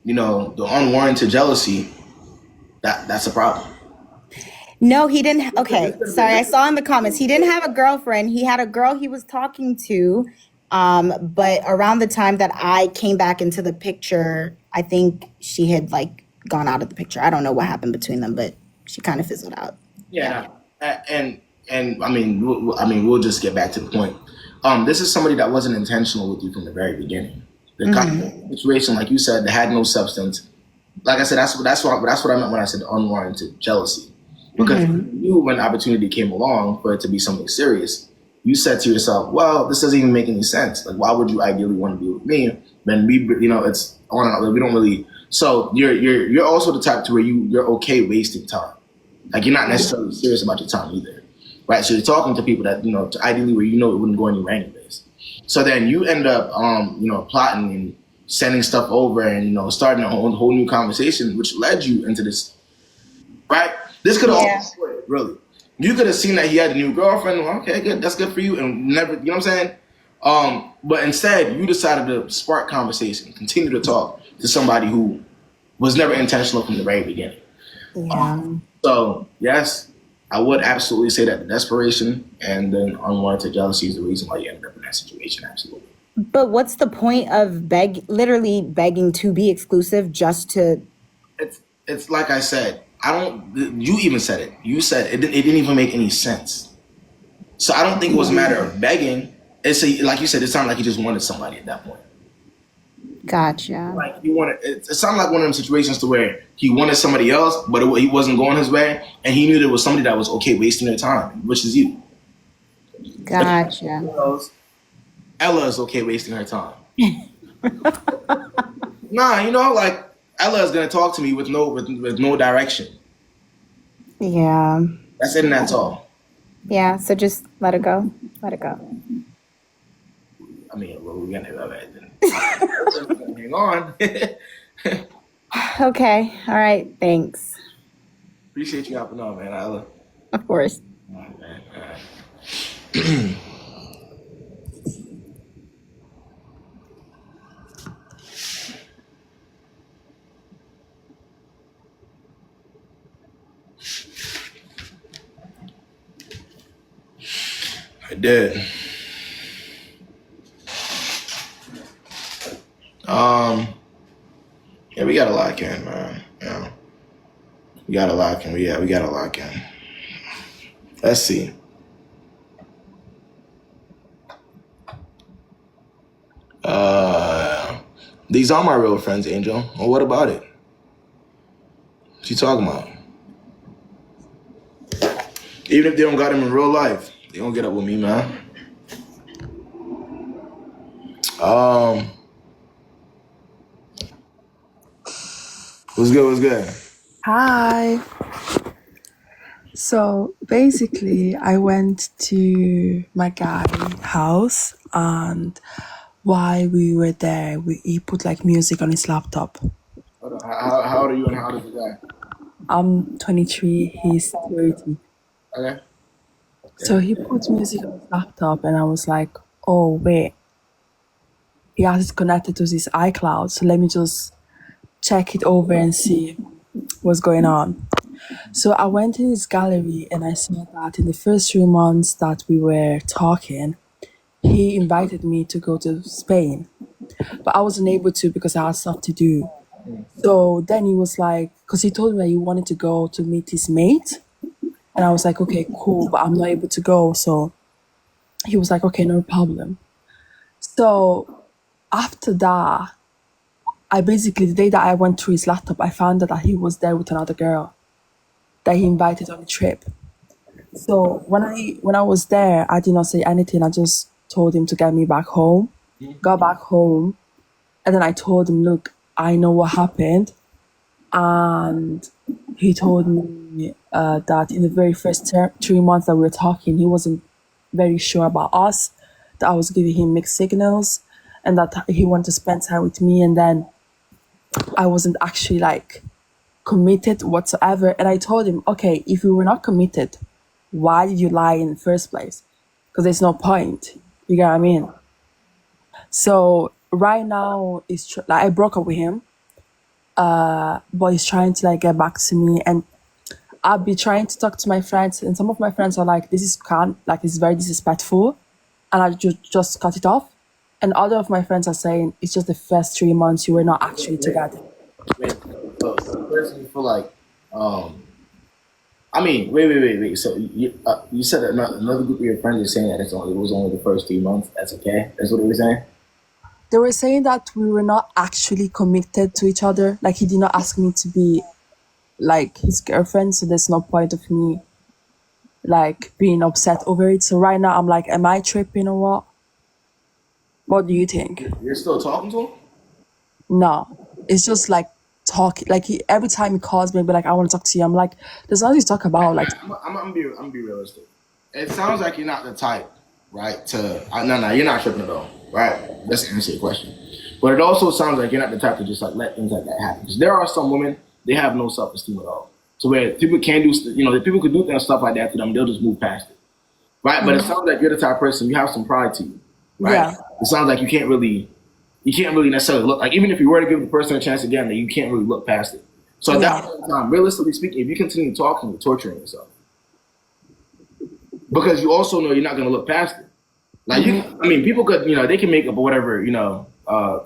the unwarranted jealousy. That's a problem. No, he didn't. Okay, sorry. I saw in the comments he didn't have a girlfriend. He had a girl he was talking to. But around the time that I came back into the picture, I think she had like gone out of the picture. I don't know what happened between them, but she kind of fizzled out. Yeah, and I mean, we'll just get back to the point. This is somebody that wasn't intentional with you from the very beginning. The kind of situation, like you said, that had no substance. Like I said, that's what I meant when I said unwarranted jealousy. Because you, when opportunity came along for it to be something serious, you said to yourself, "Well, this doesn't even make any sense. Like, why would you ideally want to be with me? Then it's on and on. We don't really." So you're also the type to where you're okay wasting time. Like, you're not necessarily serious about your time either, right? So you're talking to people that ideally where it wouldn't go anywhere anyways. So then you end up plotting and sending stuff over and starting a whole new conversation, which led you into this, right? This could have all been avoided, really. You could have seen that he had a new girlfriend. Well, okay, good, that's good for you, and never, you know what I'm saying? But instead, you decided to spark conversation, continue to talk to somebody who was never intentional from the very beginning. So yes, I would absolutely say that the desperation and then unwanted jealousy is the reason why you ended up in that situation. Absolutely. But what's the point of literally begging to be exclusive just to? It's like I said. You even said it. You said it didn't even make any sense. So I don't think it was a matter of begging. Like you said, it sounded like he just wanted somebody at that point. Gotcha. Like he wanted. It sounded like one of them situations to where he wanted somebody else, but he wasn't going his way, and he knew there was somebody that was okay wasting their time, which is you. Gotcha. Ella is okay wasting her time. Nah, like Ella is gonna talk to me with no direction. Yeah. That's it, and that's all. Yeah. So just let it go. Let it go. I mean, well, we're gonna have it then. Hang on. Okay. All right. Thanks. Appreciate you hopping on, man, Ella. Of course. All right, man. All right. I did. Yeah, we gotta lock in, man. Yeah. We gotta lock in. Yeah, we gotta lock in. Let's see. These are my real friends, Angel. Well, what about it? What you talking about? Even if they don't got him in real life, they gonna get up with me, man. What's good? What's good? Hi. So basically, I went to my guy's house, and while we were there, he put like music on his laptop. Hold on. How old are you and how old is the guy? I'm 23, he's 30. Okay. So he put music on his laptop, and I was like, oh, wait. He has it connected to his iCloud, so let me just check it over and see what's going on. So I went in his gallery, and I saw that in the first 3 months that we were talking, he invited me to go to Spain. But I wasn't able to because I had stuff to do. So then he was like, because he told me that he wanted to go to meet his mate. And I was like, okay, cool, but I'm not able to go. So he was like, okay, no problem. So after that, the day that I went through his laptop, I found out that he was there with another girl that he invited on a trip. So when I was there, I did not say anything. I just told him to get me back home. Got back home, and then I told him, look, I know what happened. And he told me that in the very first 3 months that we were talking, he wasn't very sure about us, that I was giving him mixed signals, and that he wanted to spend time with me, and then I wasn't actually like committed whatsoever. And I told him, okay, if you were not committed, why did you lie in the first place? Because there's no point. You get what I mean? So right now, I broke up with him, but he's trying to like get back to me, and I'll be trying to talk to my friends, and some of my friends are like, this is can't, like, this is very disrespectful, and I just cut it off. And other of my friends are saying it's just the first 3 months you were not actually together. So you personally feel like, I mean, wait. So you said that another group of your friends are saying that it was only the first 3 months. That's okay. That's what they were saying. They were saying that we were not actually committed to each other. Like, he did not ask me to be like his girlfriend, so there's no point of me like being upset over it. So right now I'm like, am I tripping or what? What do you think? You're still talking to him? No, it's just like talking. Like, every time he calls me, be like, I want to talk to you. I'm like, there's nothing to talk about. Like, I'm gonna be realistic. It sounds like you're not the type, right? No, you're not tripping at all, right? Let's answer your question. But it also sounds like you're not the type to just like let things like that happen. Because there are some women, they have no self-esteem at all. So where people can do, people could do things stuff like that to them, they'll just move past it, right? But it sounds like you're the type of person, you have some pride to you, right? Yeah. It sounds like you can't really necessarily look, like, even if you were to give the person a chance again, that you can't really look past it. So at that point in time, realistically speaking, if you continue talking, you're torturing yourself. Because you also know you're not going to look past it. Like, people could, they can make up whatever,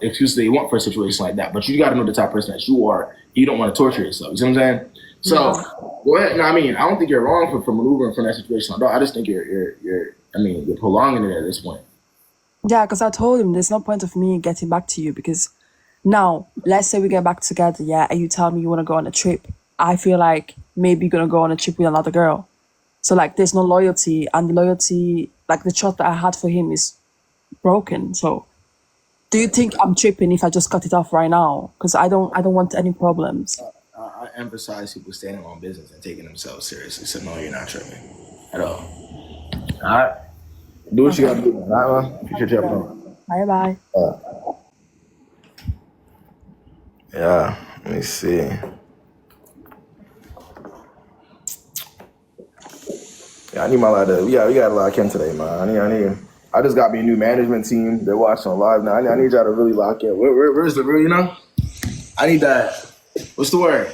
excuse they want for a situation like that. But you got to know the type of person that you are. You don't want to torture yourself. You see what I'm saying? So, go ahead. No, I don't think you're wrong for maneuvering from that situation at all. I just think you're prolonging it at this point. Yeah, because I told him there's no point of me getting back to you, because now, let's say we get back together, yeah, and you tell me you want to go on a trip. I feel like maybe you're going to go on a trip with another girl. So, like, there's no loyalty, and the loyalty, like, the trust that I had for him is broken. So, do you think I'm tripping if I just cut it off right now? Because I don't want any problems. I emphasize people standing on business and taking themselves seriously. So, no, you're not tripping at all. All right? Do what you got to do. All right, man? You should jump on. Bye-bye. Yeah, let me see. Yeah, I need my lot of. We got a lot of Ken today, man. I just got me a new management team. They're watching live now. I need y'all to really lock in. Where's the real? I need that. What's the word?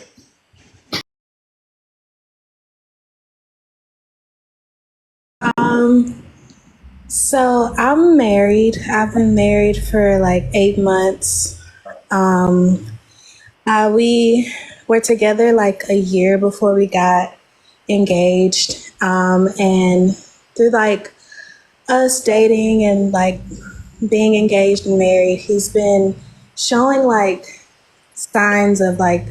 So I'm married. I've been married for like 8 months. We were together like a year before we got engaged. And through like us dating and like being engaged and married, he's been showing like signs of like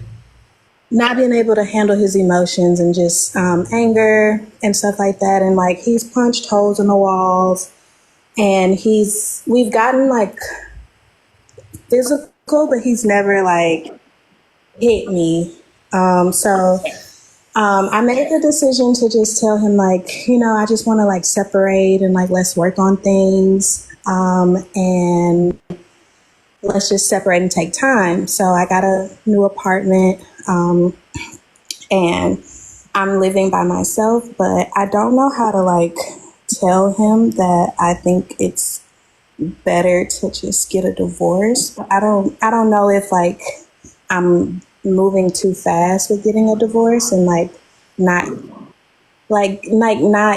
not being able to handle his emotions and just anger and stuff like that. And like he's punched holes in the walls, and we've gotten like physical, but he's never like hit me. I made the decision to just tell him like, I just want to like separate and like let's work on things, and let's just separate and take time. So I got a new apartment, and I'm living by myself, but I don't know how to like tell him that I think it's better to just get a divorce. I don't know if like I'm moving too fast with getting a divorce and like not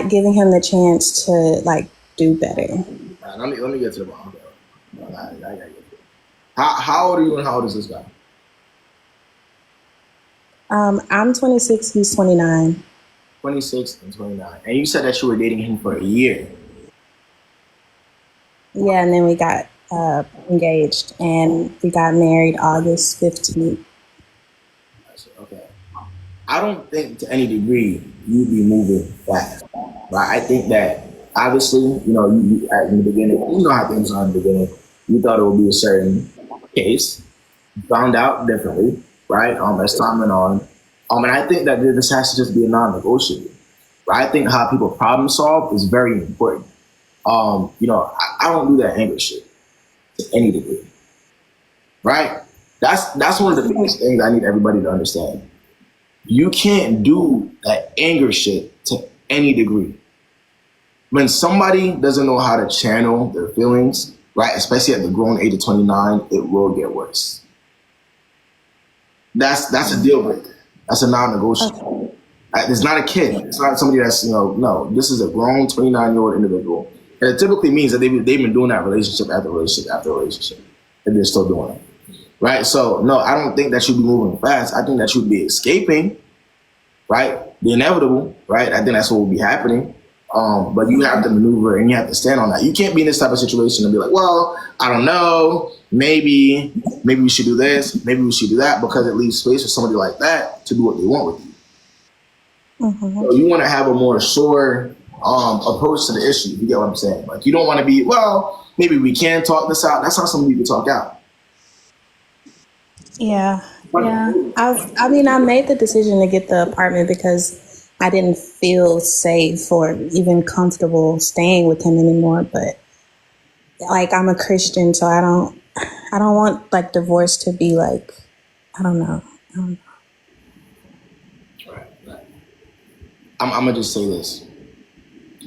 giving him the chance to like do better. Let me get to the bottom. I gotta get it. How old are you and how old is this guy? I'm 26, he's 29. 26 and 29. And you said that you were dating him for a year. Yeah, and then we got engaged and we got married August 15th. Okay. I don't think to any degree you'd be moving fast. Right? I think that obviously, you at the beginning, how things are in the beginning. You thought it would be a certain case. You found out differently, right? As time went on. And I think that this has to just be a non-negotiable. Right? I think how people problem solve is very important. I don't do that anger shit to any degree. Right? That's one of the biggest things I need everybody to understand. You can't do that anger shit to any degree. When somebody doesn't know how to channel their feelings, right, especially at the grown age of 29, it will get worse. That's a deal breaker. That's a non-negotiable. It's not a kid. It's not somebody that's, no. This is a grown 29-year-old individual. And it typically means that they've been doing that relationship after relationship after relationship. And they're still doing it. Right? So, no, I don't think that you'd be moving fast. I think that you'd be escaping, right? The inevitable, right? I think that's what will be happening. But you have to maneuver and you have to stand on that. You can't be in this type of situation and be like, well, I don't know. Maybe we should do this. Maybe we should do that, because it leaves space for somebody like that to do what they want with you. So you want to have a more sure approach to the issue. You get what I'm saying? Like, you don't want to be, well, maybe we can talk this out. That's not something you can talk out. Yeah. I mean, I made the decision to get the apartment because I didn't feel safe or even comfortable staying with him anymore. But like, I'm a Christian, so I don't want like divorce to be like, I don't know. I'm gonna just say this: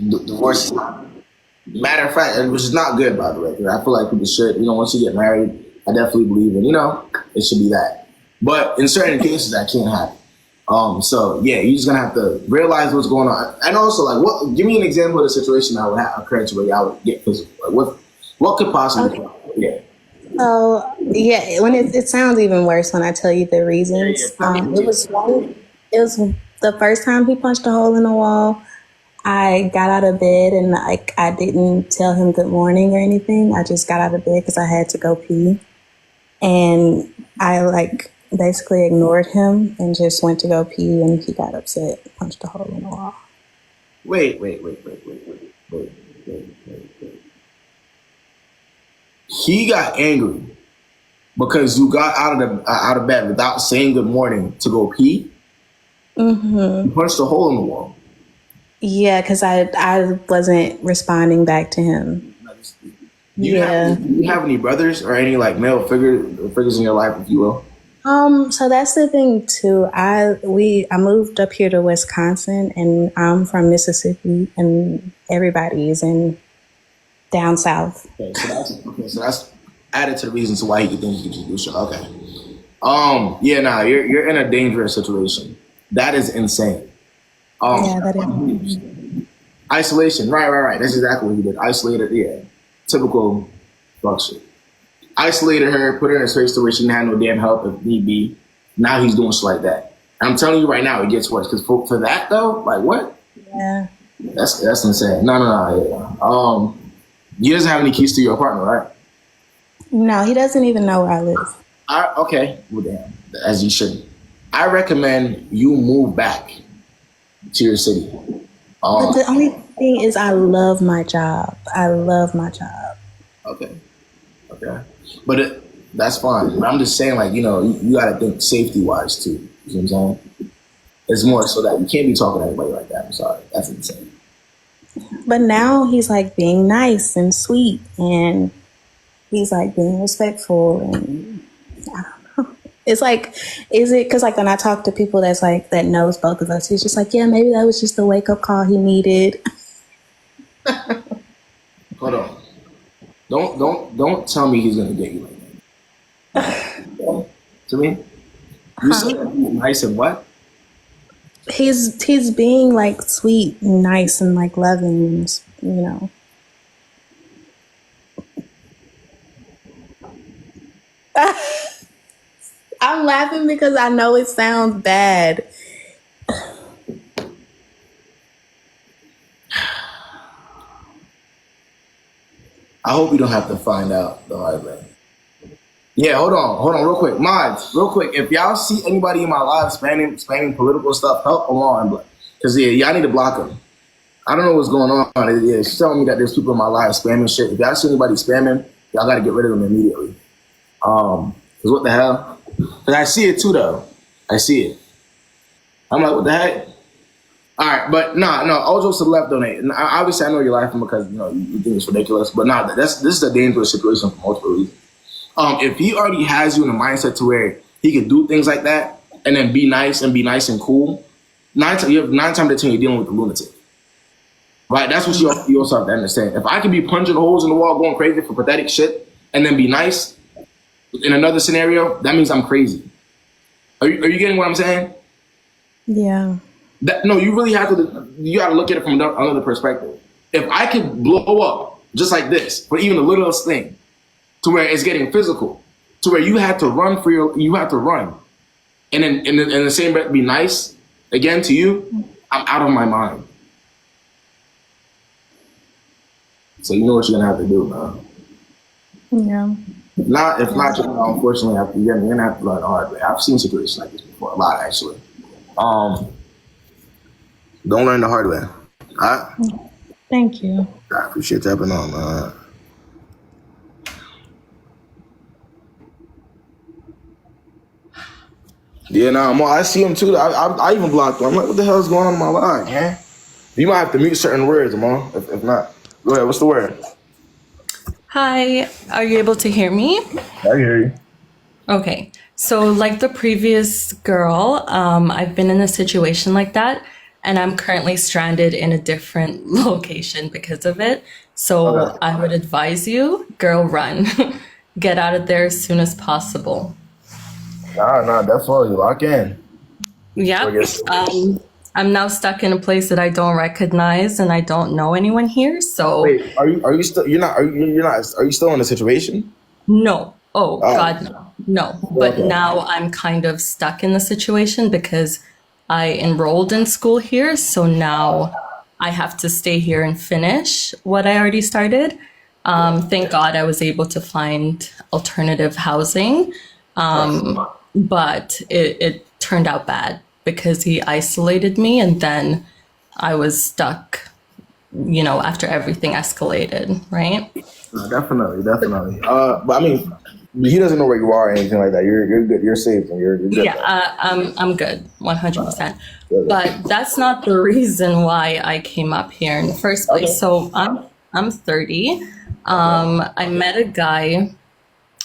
divorce is not. Matter of fact, which is not good, by the way. 'Cause I feel like people should, once you get married, I definitely believe in, it should be that. But in certain cases, that can't happen. So yeah, you're just gonna have to realize what's going on, and also like, give me an example of the situation that would occur to where I would get physical. Like, what could possibly happen? Yeah. So yeah, when it sounds even worse when I tell you the reasons. It was the first time he punched a hole in the wall. I got out of bed and like I didn't tell him good morning or anything. I just got out of bed because I had to go pee, and I like basically ignored him and just went to go pee, and he got upset, punched a hole in the wall. Wait. He got angry because you got out of bed without saying good morning to go pee. You punched a hole in the wall. Yeah, because I wasn't responding back to him. Do you have any brothers or any like male figures in your life, if you will? So that's the thing too. I moved up here to Wisconsin, and I'm from Mississippi, and everybody is in down south. So that's added to the reasons why he could think he could do shit. Okay. You're in a dangerous situation. That is insane. That is. Isolation. Right. That's exactly what he did. Isolated. Yeah. Typical fuck shit. Isolated her, put her in a space to where she didn't have no damn help if need be. Now he's doing shit like that. I'm telling you right now, it gets worse. Because for that though, like what? Yeah. That's insane. No. Yeah. He doesn't have any keys to your apartment, right? No, he doesn't even know where I live. Okay. Well, damn. As you shouldn't. I recommend you move back to your city. But the only thing is, I love my job. Okay. But that's fine. But I'm just saying, like, you got to think safety-wise, too. You know what I'm saying? It's more so that you can't be talking to anybody like that. I'm sorry. That's insane. But now he's, like, being nice and sweet, and he's, like, being respectful, and I don't know. It's like, is it, because, like, when I talk to people that's, like, that knows both of us, he's just like, yeah, maybe that was just the wake-up call he needed. Hold on. Don't tell me he's gonna get you like that. To me, you said nice and what? He's being like sweet and nice and like loving, I'm laughing because I know it sounds bad. I hope you don't have to find out the hard way. Yeah, hold on, real quick. Mods, real quick. If y'all see anybody in my live spamming political stuff, help them on. Because, y'all need to block them. I don't know what's going on. She's telling me that there's people in my live spamming shit. If y'all see anybody spamming, y'all got to get rid of them immediately. Because what the hell? Because I see it too, though. I see it. I'm like, what the heck? All right, but no, all jokes to the left, donate. And obviously, I know you're laughing because, you think it's ridiculous. But this is a dangerous situation for multiple reasons. If he already has you in a mindset to where he can do things like that and then be nice and cool, nine times out of 10 you're dealing with a lunatic. Right? That's what you also have to understand. If I can be punching holes in the wall, going crazy for pathetic shit, and then be nice in another scenario, that means I'm crazy. Are you getting what I'm saying? Yeah. No, you really have to. You got to look at it from another perspective. If I could blow up just like this for even the littlest thing, to where it's getting physical, to where you had to run you have to run, and then in the same breath be nice again to you, I'm out of my mind. So you know what you're gonna have to do, man. Yeah. If not, you're gonna unfortunately you're gonna have to learn the hard way. I've seen situations like this before, a lot actually. Don't learn the hard way. All right? Thank you. I appreciate tapping on, man. Yeah, nah, I see him too. I even blocked him. I'm like, what the hell is going on in my life, man? You might have to mute certain words, man. If not, go ahead. What's the word? Hi, are you able to hear me? I hear you. Okay, so like the previous girl, I've been in a situation like that, and I'm currently stranded in a different location because of it. So Okay. I would advise you, girl, run. Get out of there as soon as possible. Nah, definitely lock in. Yep. guess- I'm now stuck in a place that I don't recognize and I don't know anyone here. So Wait, are you still? You're not. Are you still in a situation? no. Oh, God, no. No. But Okay. now I'm kind of stuck in the situation because I enrolled in school here. So now I have to stay here and finish what I already started. Thank God I was able to find alternative housing. But it turned out bad because he isolated me and then I was stuck, after everything escalated, right? Definitely. But I mean, he doesn't know where you are or anything like that. You're good. You're safe and you're good. Yeah, I'm good, 100%. But that's not the reason why I came up here in the first place. Okay. So I'm 30. I met a guy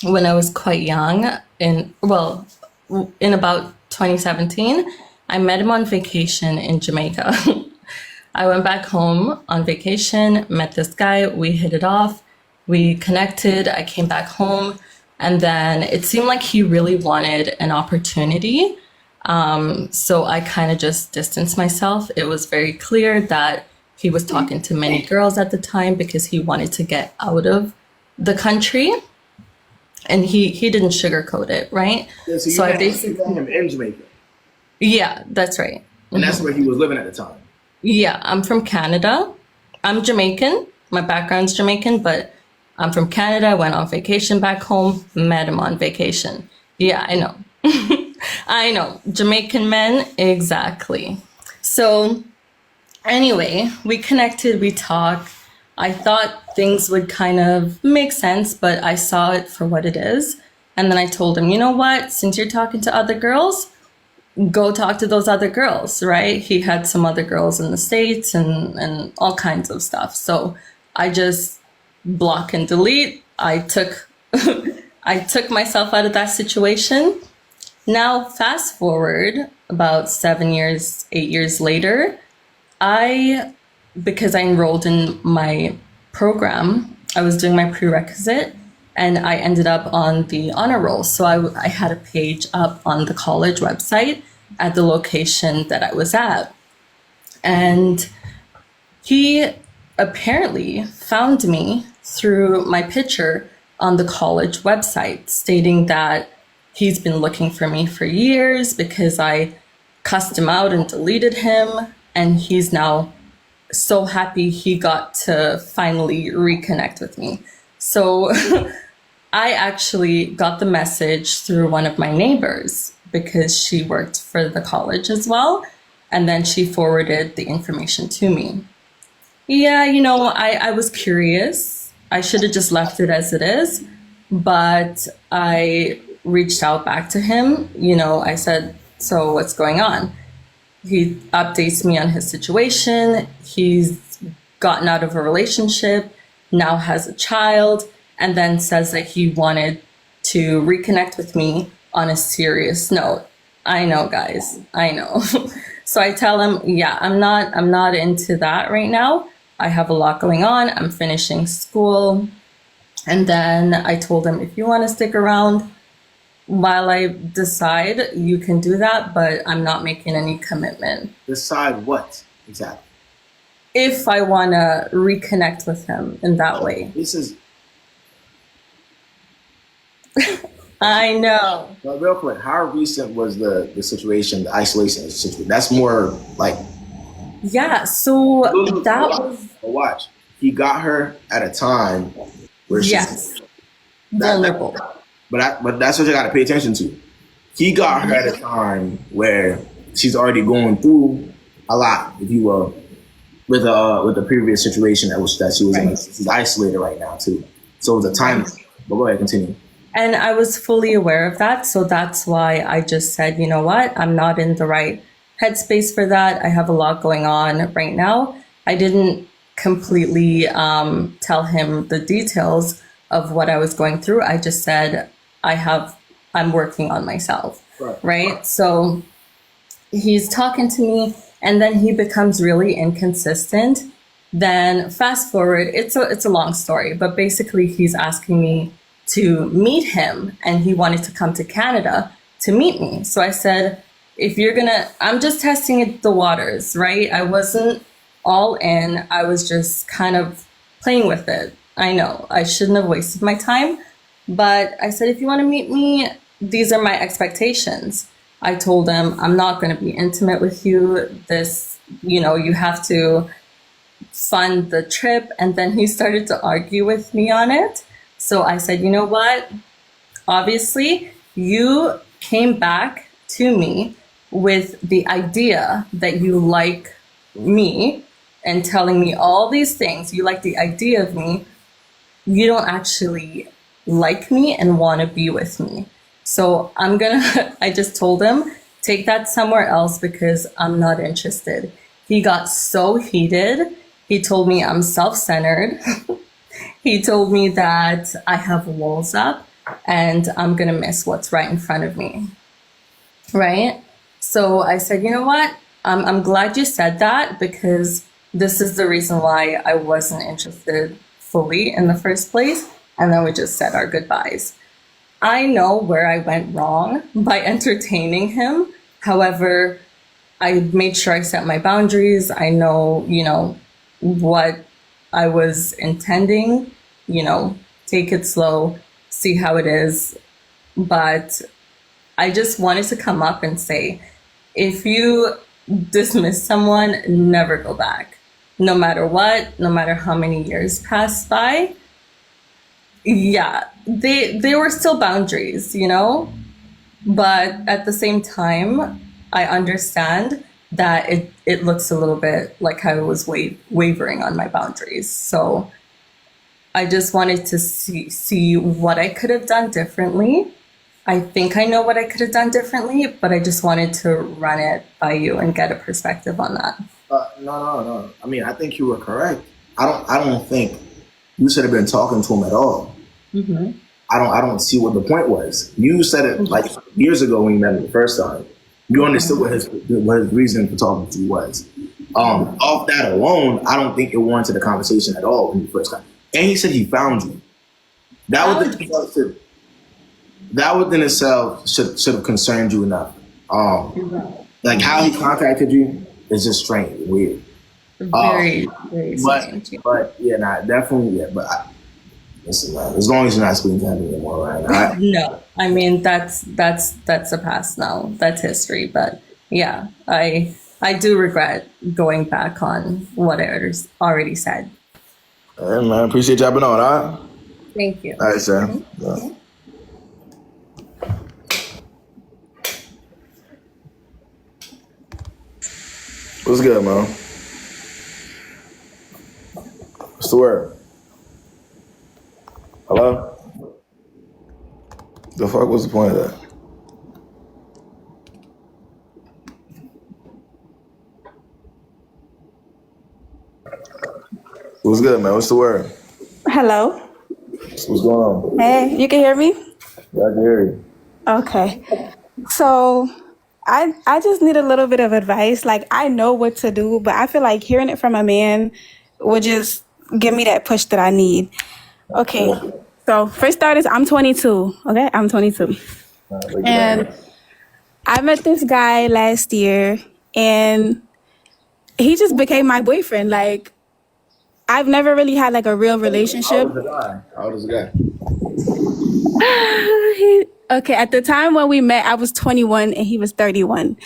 when I was quite young in about 2017. I met him on vacation in Jamaica. I went back home on vacation, met this guy, we hit it off, we connected, I came back home, and then it seemed like he really wanted an opportunity. So I kind of just distanced myself. It was very clear that he was talking to many girls at the time because he wanted to get out of the country. And he didn't sugarcoat it, right? Yeah, so I you basically, met him in Jamaica, yeah, that's right. and that's where he was living at the time. Yeah, I'm from Canada. I'm Jamaican. My background's Jamaican, but I'm from Canada. I went on vacation back home, met him on vacation. Yeah, I know. I know. Jamaican men, exactly. So anyway, we connected, we talked. I thought things would kind of make sense, but I saw it for what it is. And then I told him, you know what? Since you're talking to other girls, go talk to those other girls, right? He had some other girls in the States and all kinds of stuff. So I just block and delete. I took myself out of that situation. Now, fast forward about 8 years later, because I enrolled in my program, I was doing my prerequisite and I ended up on the honor roll. So I had a page up on the college website at the location that I was at. And he apparently found me through my picture on the college website, stating that he's been looking for me for years because I cussed him out and deleted him. And he's now so happy he got to finally reconnect with me. So I actually got the message through one of my neighbors because she worked for the college as well. And then she forwarded the information to me. Yeah, I was curious. I should have just left it as it is. But I reached out back to him. I said, so what's going on? He updates me on his situation. He's gotten out of a relationship, now has a child, and then says that he wanted to reconnect with me on a serious note. I know, guys. I know. So I tell him, yeah, I'm not into that right now. I have a lot going on. I'm finishing school. And then I told him, if you want to stick around, while I decide, you can do that, but I'm not making any commitment. Decide what exactly? If I want to reconnect with him in that way. This is. I know. Well, real quick, how recent was the situation, the isolation situation? That's more like. Yeah, so that was. Watch. He got her at a time where she's. Yes. Vulnerable. But that's what you got to pay attention to. He got her at a time where she's already going through a lot, if you will, with the previous situation that she was in. She's isolated right now too. So it was a time. But go ahead, continue. And I was fully aware of that. So that's why I just said, you know what? I'm not in the right headspace for that. I have a lot going on right now. I didn't completely tell him the details of what I was going through. I just said, I'm working on myself. Right? So he's talking to me and then he becomes really inconsistent. Then fast forward, it's a long story, but basically he's asking me to meet him and he wanted to come to Canada to meet me. So I said, I'm just testing the waters, right? I wasn't all in. I was just kind of playing with it. I know I shouldn't have wasted my time, but I said, if you want to meet me, these are my expectations. I told him, I'm not going to be intimate with you. You have to fund the trip. And then he started to argue with me on it. So I said, you know what? Obviously, you came back to me with the idea that you like me and telling me all these things. You like the idea of me. You don't actually like me and want to be with me. So I just told him, take that somewhere else because I'm not interested. He got so heated. He told me I'm self-centered. He told me that I have walls up and I'm going to miss what's right in front of me. Right? So I said, you know what? I'm glad you said that because this is the reason why I wasn't interested fully in the first place. And then we just said our goodbyes. I know where I went wrong by entertaining him. However, I made sure I set my boundaries. I know, what I was intending, take it slow, see how it is. But I just wanted to come up and say, if you dismiss someone, never go back. No matter what, no matter how many years pass by. Yeah, they were still boundaries, but at the same time, I understand that it looks a little bit like I was wavering on my boundaries. So I just wanted to see what I could have done differently. I think I know what I could have done differently, but I just wanted to run it by you and get a perspective on that. No. I mean, I think you were correct. I don't think you should have been talking to him at all. Mm-hmm. I don't see what the point was. You said it like years ago when you met him the first time. You understood what his reason for talking to you was. Off that alone, I don't think it warranted a conversation at all when you first got. And he said he found you. That within itself should have concerned you enough. Like how he contacted you is just strange, weird. Very strange. But yeah, definitely, yeah. But listen, man, as long as you're not speaking to him anymore, right? No, I mean that's the past now. That's history. But yeah, I do regret going back on what I already said. Hey, man, appreciate you hopping on, all right? Thank you. All right, sir. Mm-hmm. Yeah. What's good, man? What's the word? Hello? The fuck was the point of that? What's good, man? What's the word? Hello. What's going on? Hey, you can hear me? Yeah, I can hear you. Okay. So I just need a little bit of advice. Like, I know what to do, but I feel like hearing it from a man would just give me that push that I need. Okay. So first starters, I'm 22. Okay, I'm 22. And I met this guy last year, and he just became my boyfriend. Like, I've never really had like a real relationship. How old is the guy? Okay, at the time when we met, I was 21 and he was 31.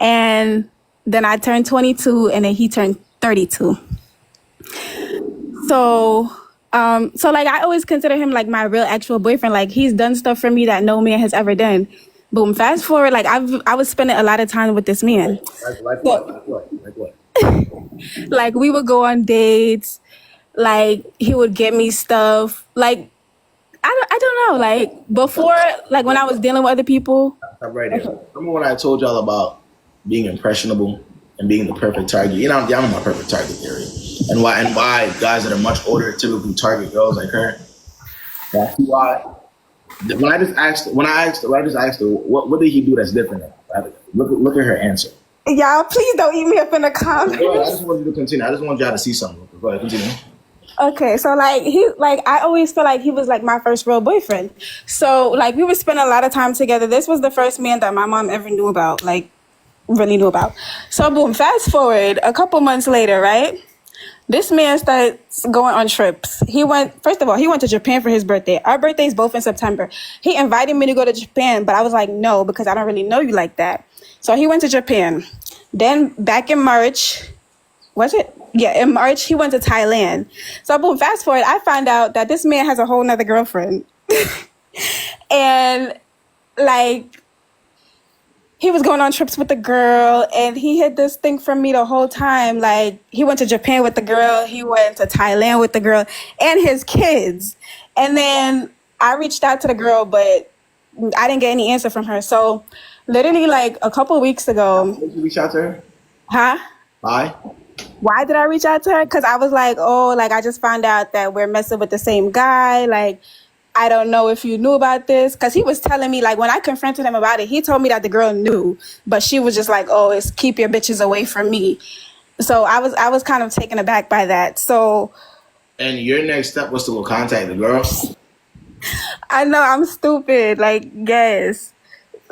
And then I turned 22 and then he turned 32. So like I always consider him like my real actual boyfriend. Like he's done stuff for me that no man has ever done. Boom, fast forward, like I was spending a lot of time with this man. Like what? Like we would go on dates, like he would get me stuff. Like I don't know, like before, like when I was dealing with other people. Stop right there. Remember when I told y'all about being impressionable and being the perfect target? You know, I'm my perfect target theory. And why guys that are much older typically target girls like her. That's why. When I just asked her, what did he do that's different? Look at her answer. Y'all, please don't eat me up in the comments. I just want you to continue. I just want y'all to see something. Go ahead, continue. Okay, so I always feel like he was like my first real boyfriend. So like we would spend a lot of time together. This was the first man that my mom ever knew about, like really knew about. So boom, fast forward a couple months later, right? This man starts going on trips. First of all, he went to Japan for his birthday. Our birthdays both in September. He invited me to go to Japan, but I was like, no, because I don't really know you like that. So he went to Japan. Then back in March, was it? Yeah, in March, he went to Thailand. So boom, fast forward, I find out that this man has a whole nother girlfriend. And like, he was going on trips with the girl, and he hid this thing from me the whole time. Like, he went to Japan with the girl, he went to Thailand with the girl, and his kids. And then I reached out to the girl, but I didn't get any answer from her. So literally like a couple of weeks ago. Did you reach out to her? Huh? Why did I reach out to her? Because I was like, oh, like I just found out that we're messing with the same guy. Like, I don't know if you knew about this. Because he was telling me, like, when I confronted him about it, he told me that the girl knew. But she was just like, oh, it's keep your bitches away from me. So I was kind of taken aback by that. So. And your next step was to go contact the girl? I know, I'm stupid. Like, yes.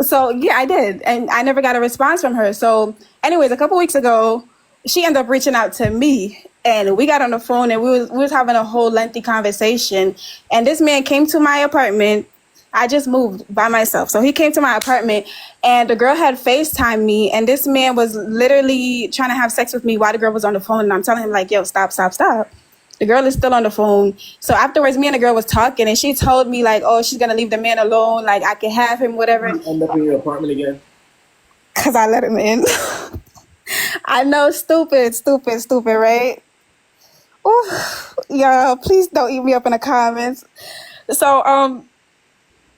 So, yeah, I did. And I never got a response from her. So, anyways, a couple weeks ago, she ended up reaching out to me. And we got on the phone and we was having a whole lengthy conversation. And this man came to my apartment. I just moved by myself. So he came to my apartment and the girl had FaceTimed me. And this man was literally trying to have sex with me while the girl was on the phone. And I'm telling him like, yo, stop. The girl is still on the phone. So afterwards, me and the girl was talking and she told me like, oh, she's going to leave the man alone. Like I can have him, whatever. You end up in your apartment again? Because I let him in. I know, stupid, right? Ooh, y'all, please don't eat me up in the comments. So,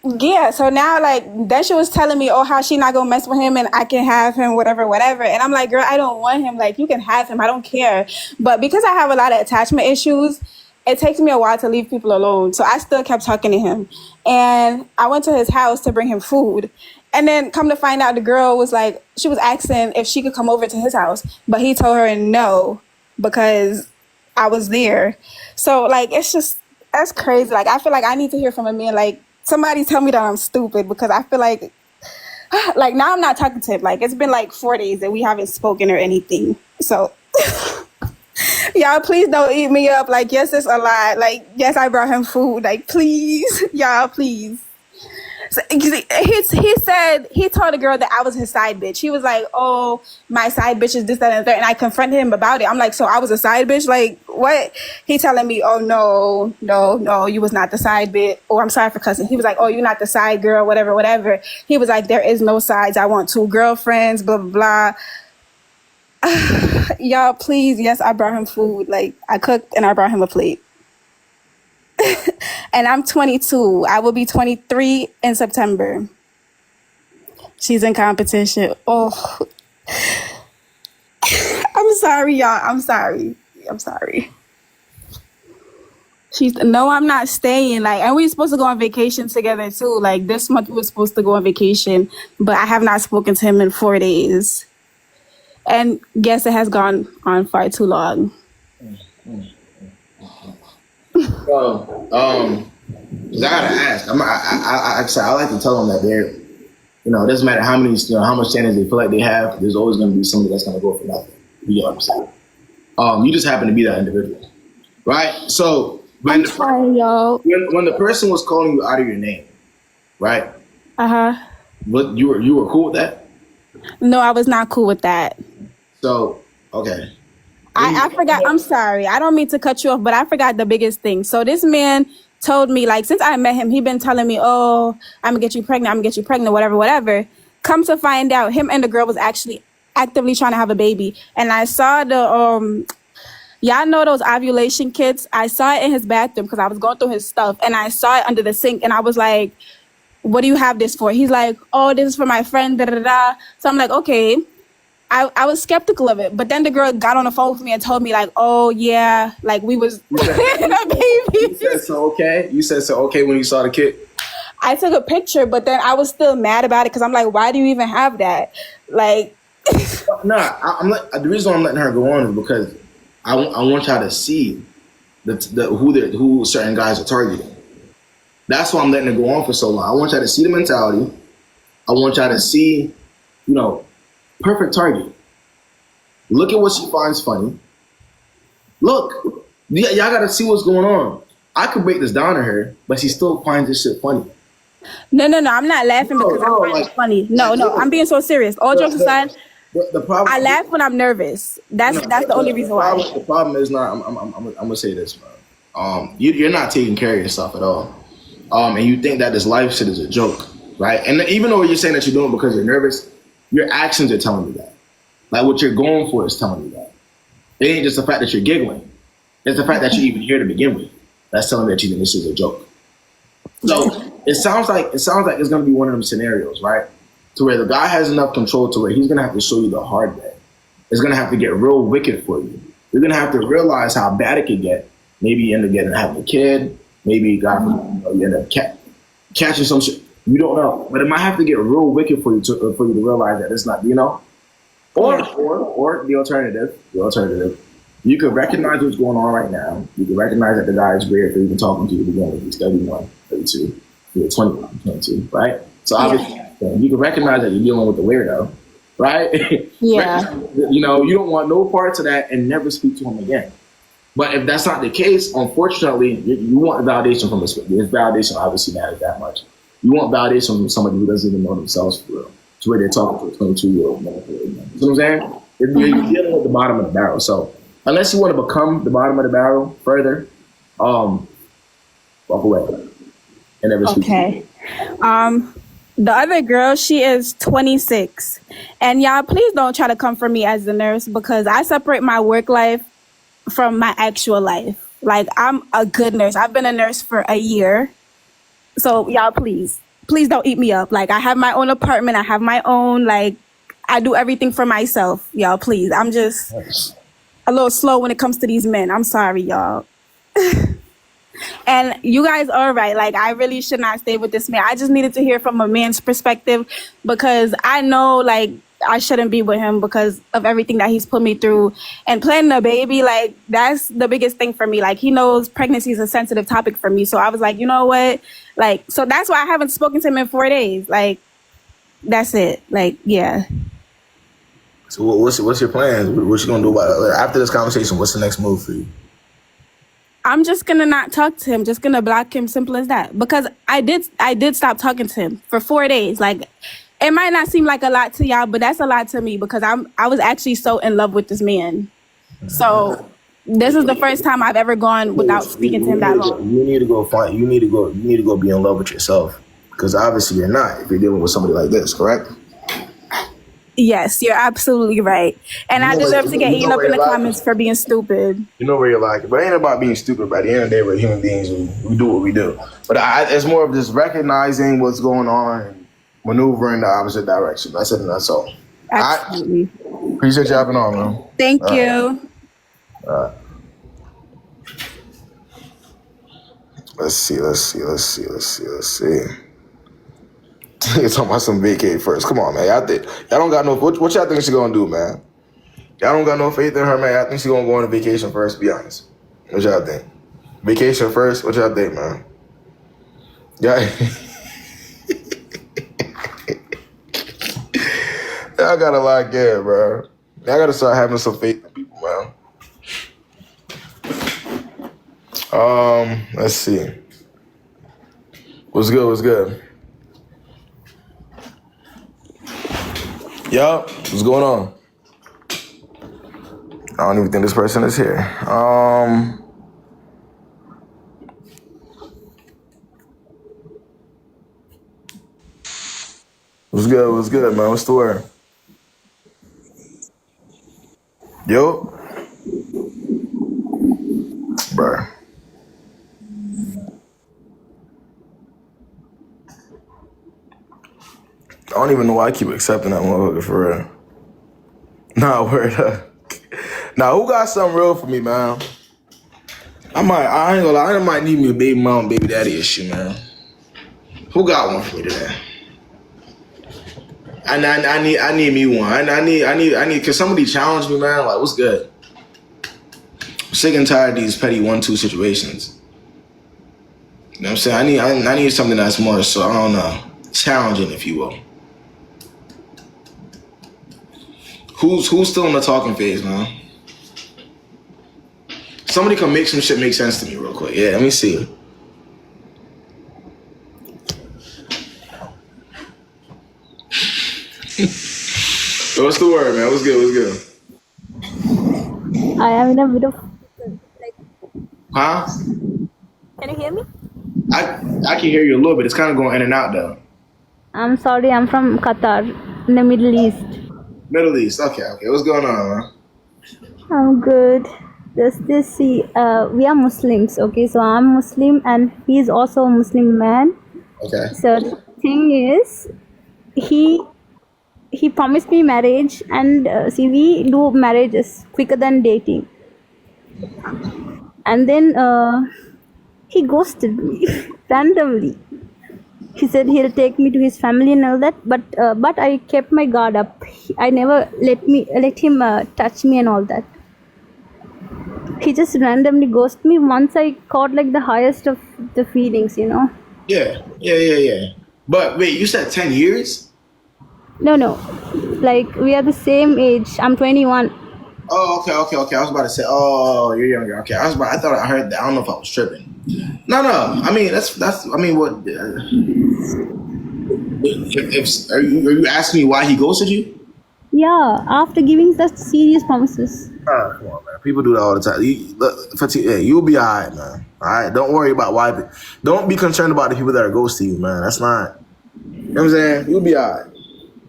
yeah, so now, like, then she was telling me, oh, how she not gonna mess with him and I can have him, whatever. And I'm like, girl, I don't want him. Like, you can have him. I don't care. But because I have a lot of attachment issues, it takes me a while to leave people alone. So I still kept talking to him. And I went to his house to bring him food. And then come to find out the girl was like, she was asking if she could come over to his house. But he told her no because I was there. So, like, it's just, that's crazy. Like, I feel like I need to hear from a man, like, somebody tell me that I'm stupid because I feel like now I'm not talking to him. Like, it's been like 4 days that we haven't spoken or anything. So, y'all, please don't eat me up. Like, yes, it's a lot. Like, yes, I brought him food. Like, please, y'all, please. So, he said, he told the girl that I was his side bitch. He was like, oh, my side bitch is this, that, and the third. And I confronted him about it. I'm like, so I was a side bitch? Like, what? He telling me, oh, no, you was not the side bitch. Oh, I'm sorry for cussing. He was like, oh, you're not the side girl, whatever. He was like, there is no sides. I want 2 girlfriends, blah, blah, blah. Y'all, please. Yes, I brought him food. Like, I cooked and I brought him a plate. And I'm 22. I will be 23 in September. She's in competition. Oh, I'm sorry, y'all. I'm sorry. No, I'm not staying. Like, and we were supposed to go on vacation together too. Like this month we were supposed to go on vacation, but I have not spoken to him in 4 days. And guess it has gone on far too long. Well, 'cause I gotta ask. I like to tell them that it doesn't matter how many, how much standards they feel like they have. There's always going to be somebody that's going to go for nothing. You know what I'm saying? You just happen to be that individual, right? So when when the person was calling you out of your name, right? What you were cool with that? No, I was not cool with that. So okay. I forgot. I'm sorry. I don't mean to cut you off, but I forgot the biggest thing. So this man told me, like, since I met him, he been telling me, oh, I'm gonna get you pregnant, whatever. Come to find out, him and the girl was actually actively trying to have a baby. And I saw the y'all know those ovulation kits? I saw it in his bathroom because I was going through his stuff, and I saw it under the sink, and I was like, what do you have this for? He's like, oh, this is for my friend, da da da. So I'm like, okay. I was skeptical of it, but then the girl got on the phone with me and told me, like, oh yeah, like we was a baby. You said so okay? You said so okay when you saw the kid? I took a picture, but then I was still mad about it because I'm like, why do you even have that? Like, the reason why I'm letting her go on is because I want y'all to see who certain guys are targeting. That's why I'm letting it go on for so long. I want y'all to see the mentality. I want y'all to see, perfect target. Look at what she finds funny. Look, y'all gotta see what's going on. I could break this down to her, but she still finds this shit funny. No, I'm not laughing because I'm finding it funny. No, I'm being so serious. All jokes aside, the problem, I laugh when I'm nervous. That's the only reason why. The problem is not. I'm gonna say this, bro. You're not taking care of yourself at all. And you think that this life shit is a joke, right? And even though you're saying that you're doing it because you're nervous, your actions are telling you that. Like what you're going for is telling you that. It ain't just the fact that you're giggling. It's the fact that you're even here to begin with. That's telling me that you think this is a joke. So it sounds like it's gonna be one of them scenarios, right? To where the guy has enough control to where he's gonna have to show you the hard way. It's gonna have to get real wicked for you. You're gonna have to realize how bad it could get. Maybe you end up having a kid. Maybe you end up catching some shit. You don't know, but it might have to get real wicked for you to realize that it's not, or the alternative, you could recognize what's going on right now. You can recognize that the guy is weird for even talking to you to begin with. He's 31, 32, you're 21, 22, right? So obviously, you can recognize that you're dealing with the weirdo, right? Yeah. You don't want no parts of that and never speak to him again. But if that's not the case, unfortunately, you want validation from this. This validation obviously matters that much. You want validation from somebody who doesn't even know themselves for real, to where they're talking to a 22-year-old. You know what I'm saying? You're dealing with the bottom of the barrel. So unless you want to become the bottom of the barrel further, walk away and never speak. Okay. The other girl, she is 26. And y'all, please don't try to come for me as a nurse because I separate my work life from my actual life. Like, I'm a good nurse. I've been a nurse for a year. So y'all, please don't eat me up. Like, I have my own apartment. I have my own, like, I do everything for myself. Y'all, please. I'm just a little slow when it comes to these men. I'm sorry, y'all. And you guys are right. Like, I really should not stay with this man. I just needed to hear from a man's perspective because I know, like, I shouldn't be with him because of everything that he's put me through. And planning a baby, like, that's the biggest thing for me. Like, he knows pregnancy is a sensitive topic for me. So I was like, you know what? Like, so that's why I haven't spoken to him in 4 days. Like, that's it. Like, yeah. So what's your plans? What you gonna do about it? After this conversation, what's the next move for you? I'm just gonna not talk to him. Just gonna block him. Simple as that. Because I did stop talking to him for 4 days. Like, it might not seem like a lot to y'all, but that's a lot to me because I was actually so in love with this man. So this is the first time I've ever gone without speaking to him that long. You need to go be in love with yourself because obviously you're not if you're dealing with somebody like this, correct? Yes, you're absolutely right. And I deserve to get eaten up in the comments for being stupid. You know where you're like, but it ain't about being stupid. By the end of the day, we're human beings. We do what we do. But it's more of just recognizing what's going on and maneuvering the opposite direction. That's it and that's all. Absolutely. Appreciate you having on, man. Thank you. All right. Let's see. You're talking about some vacay first. Come on, man. Y'all don't got no. What y'all think she gonna do, man? Y'all don't got no faith in her, man. I think she gonna go on a vacation first. Be honest. What y'all think? Vacation first. What y'all think, man? Yeah. I gotta lock in, bro. I gotta start having some faith in people, man. Let's see. What's good? What's good? Yup. What's going on? I don't even think this person is here. What's good? What's good, man? What's the word? Yo, bro. I don't even know why I keep accepting that motherfucker for real. Nah, word up. Nah, who got something real for me, man? I ain't gonna lie, I might need me a baby mom, baby daddy issue, man. Who got one for me today? I need me one. I need, cause somebody challenge me, man. Like, what's good? I'm sick and tired of these petty 1-2 situations. You know what I'm saying? I need something that's more, so I don't know, challenging, if you will. Who's still in the talking phase, man? Somebody come make some shit make sense to me real quick. Yeah, let me see. What's the word, man? What's good? What's good? I am in a bit of. Huh? Can you hear me? I can hear you a little bit. It's kind of going in and out, though. I'm sorry, I'm from Qatar, in the Middle East. Middle East. Okay. What's going on, man? I'm good. We are Muslims, okay? So I'm Muslim and he's also a Muslim man. Okay. So the thing is, he promised me marriage and we do marriages quicker than dating. And then he ghosted me randomly. He said he'll take me to his family and all that, but I kept my guard up. I never let him touch me and all that. He just randomly ghosted me once I caught like the highest of the feelings, you know. Yeah. But wait, you said 10 years? No. Like we are the same age. I'm 21. Oh, okay. I was about to say, oh, you're younger. Okay, I thought I heard that. I don't know if I was tripping. No. I mean, that's. I mean, what? Are you asking me why he ghosted you? Yeah, after giving such serious promises. Oh, come on, man. People do that all the time. You'll be all right, man. All right? Don't worry about why. Don't be concerned about the people that are ghosting you, man. That's not. You know what I'm saying? You'll be all right.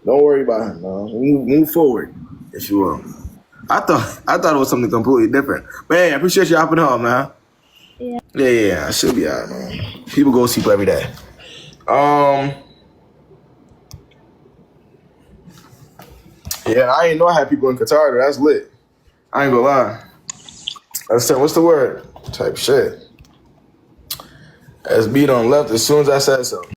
Don't worry about him, man. Move forward, if you will. I thought it was something completely different. But hey, I appreciate you hopping on, man. Yeah. I should be all right, man. People ghost people every day. Yeah, I ain't know I had people in Qatar, though. That's lit. I ain't gonna lie. What's the word? Type shit. SB done left as soon as I said so.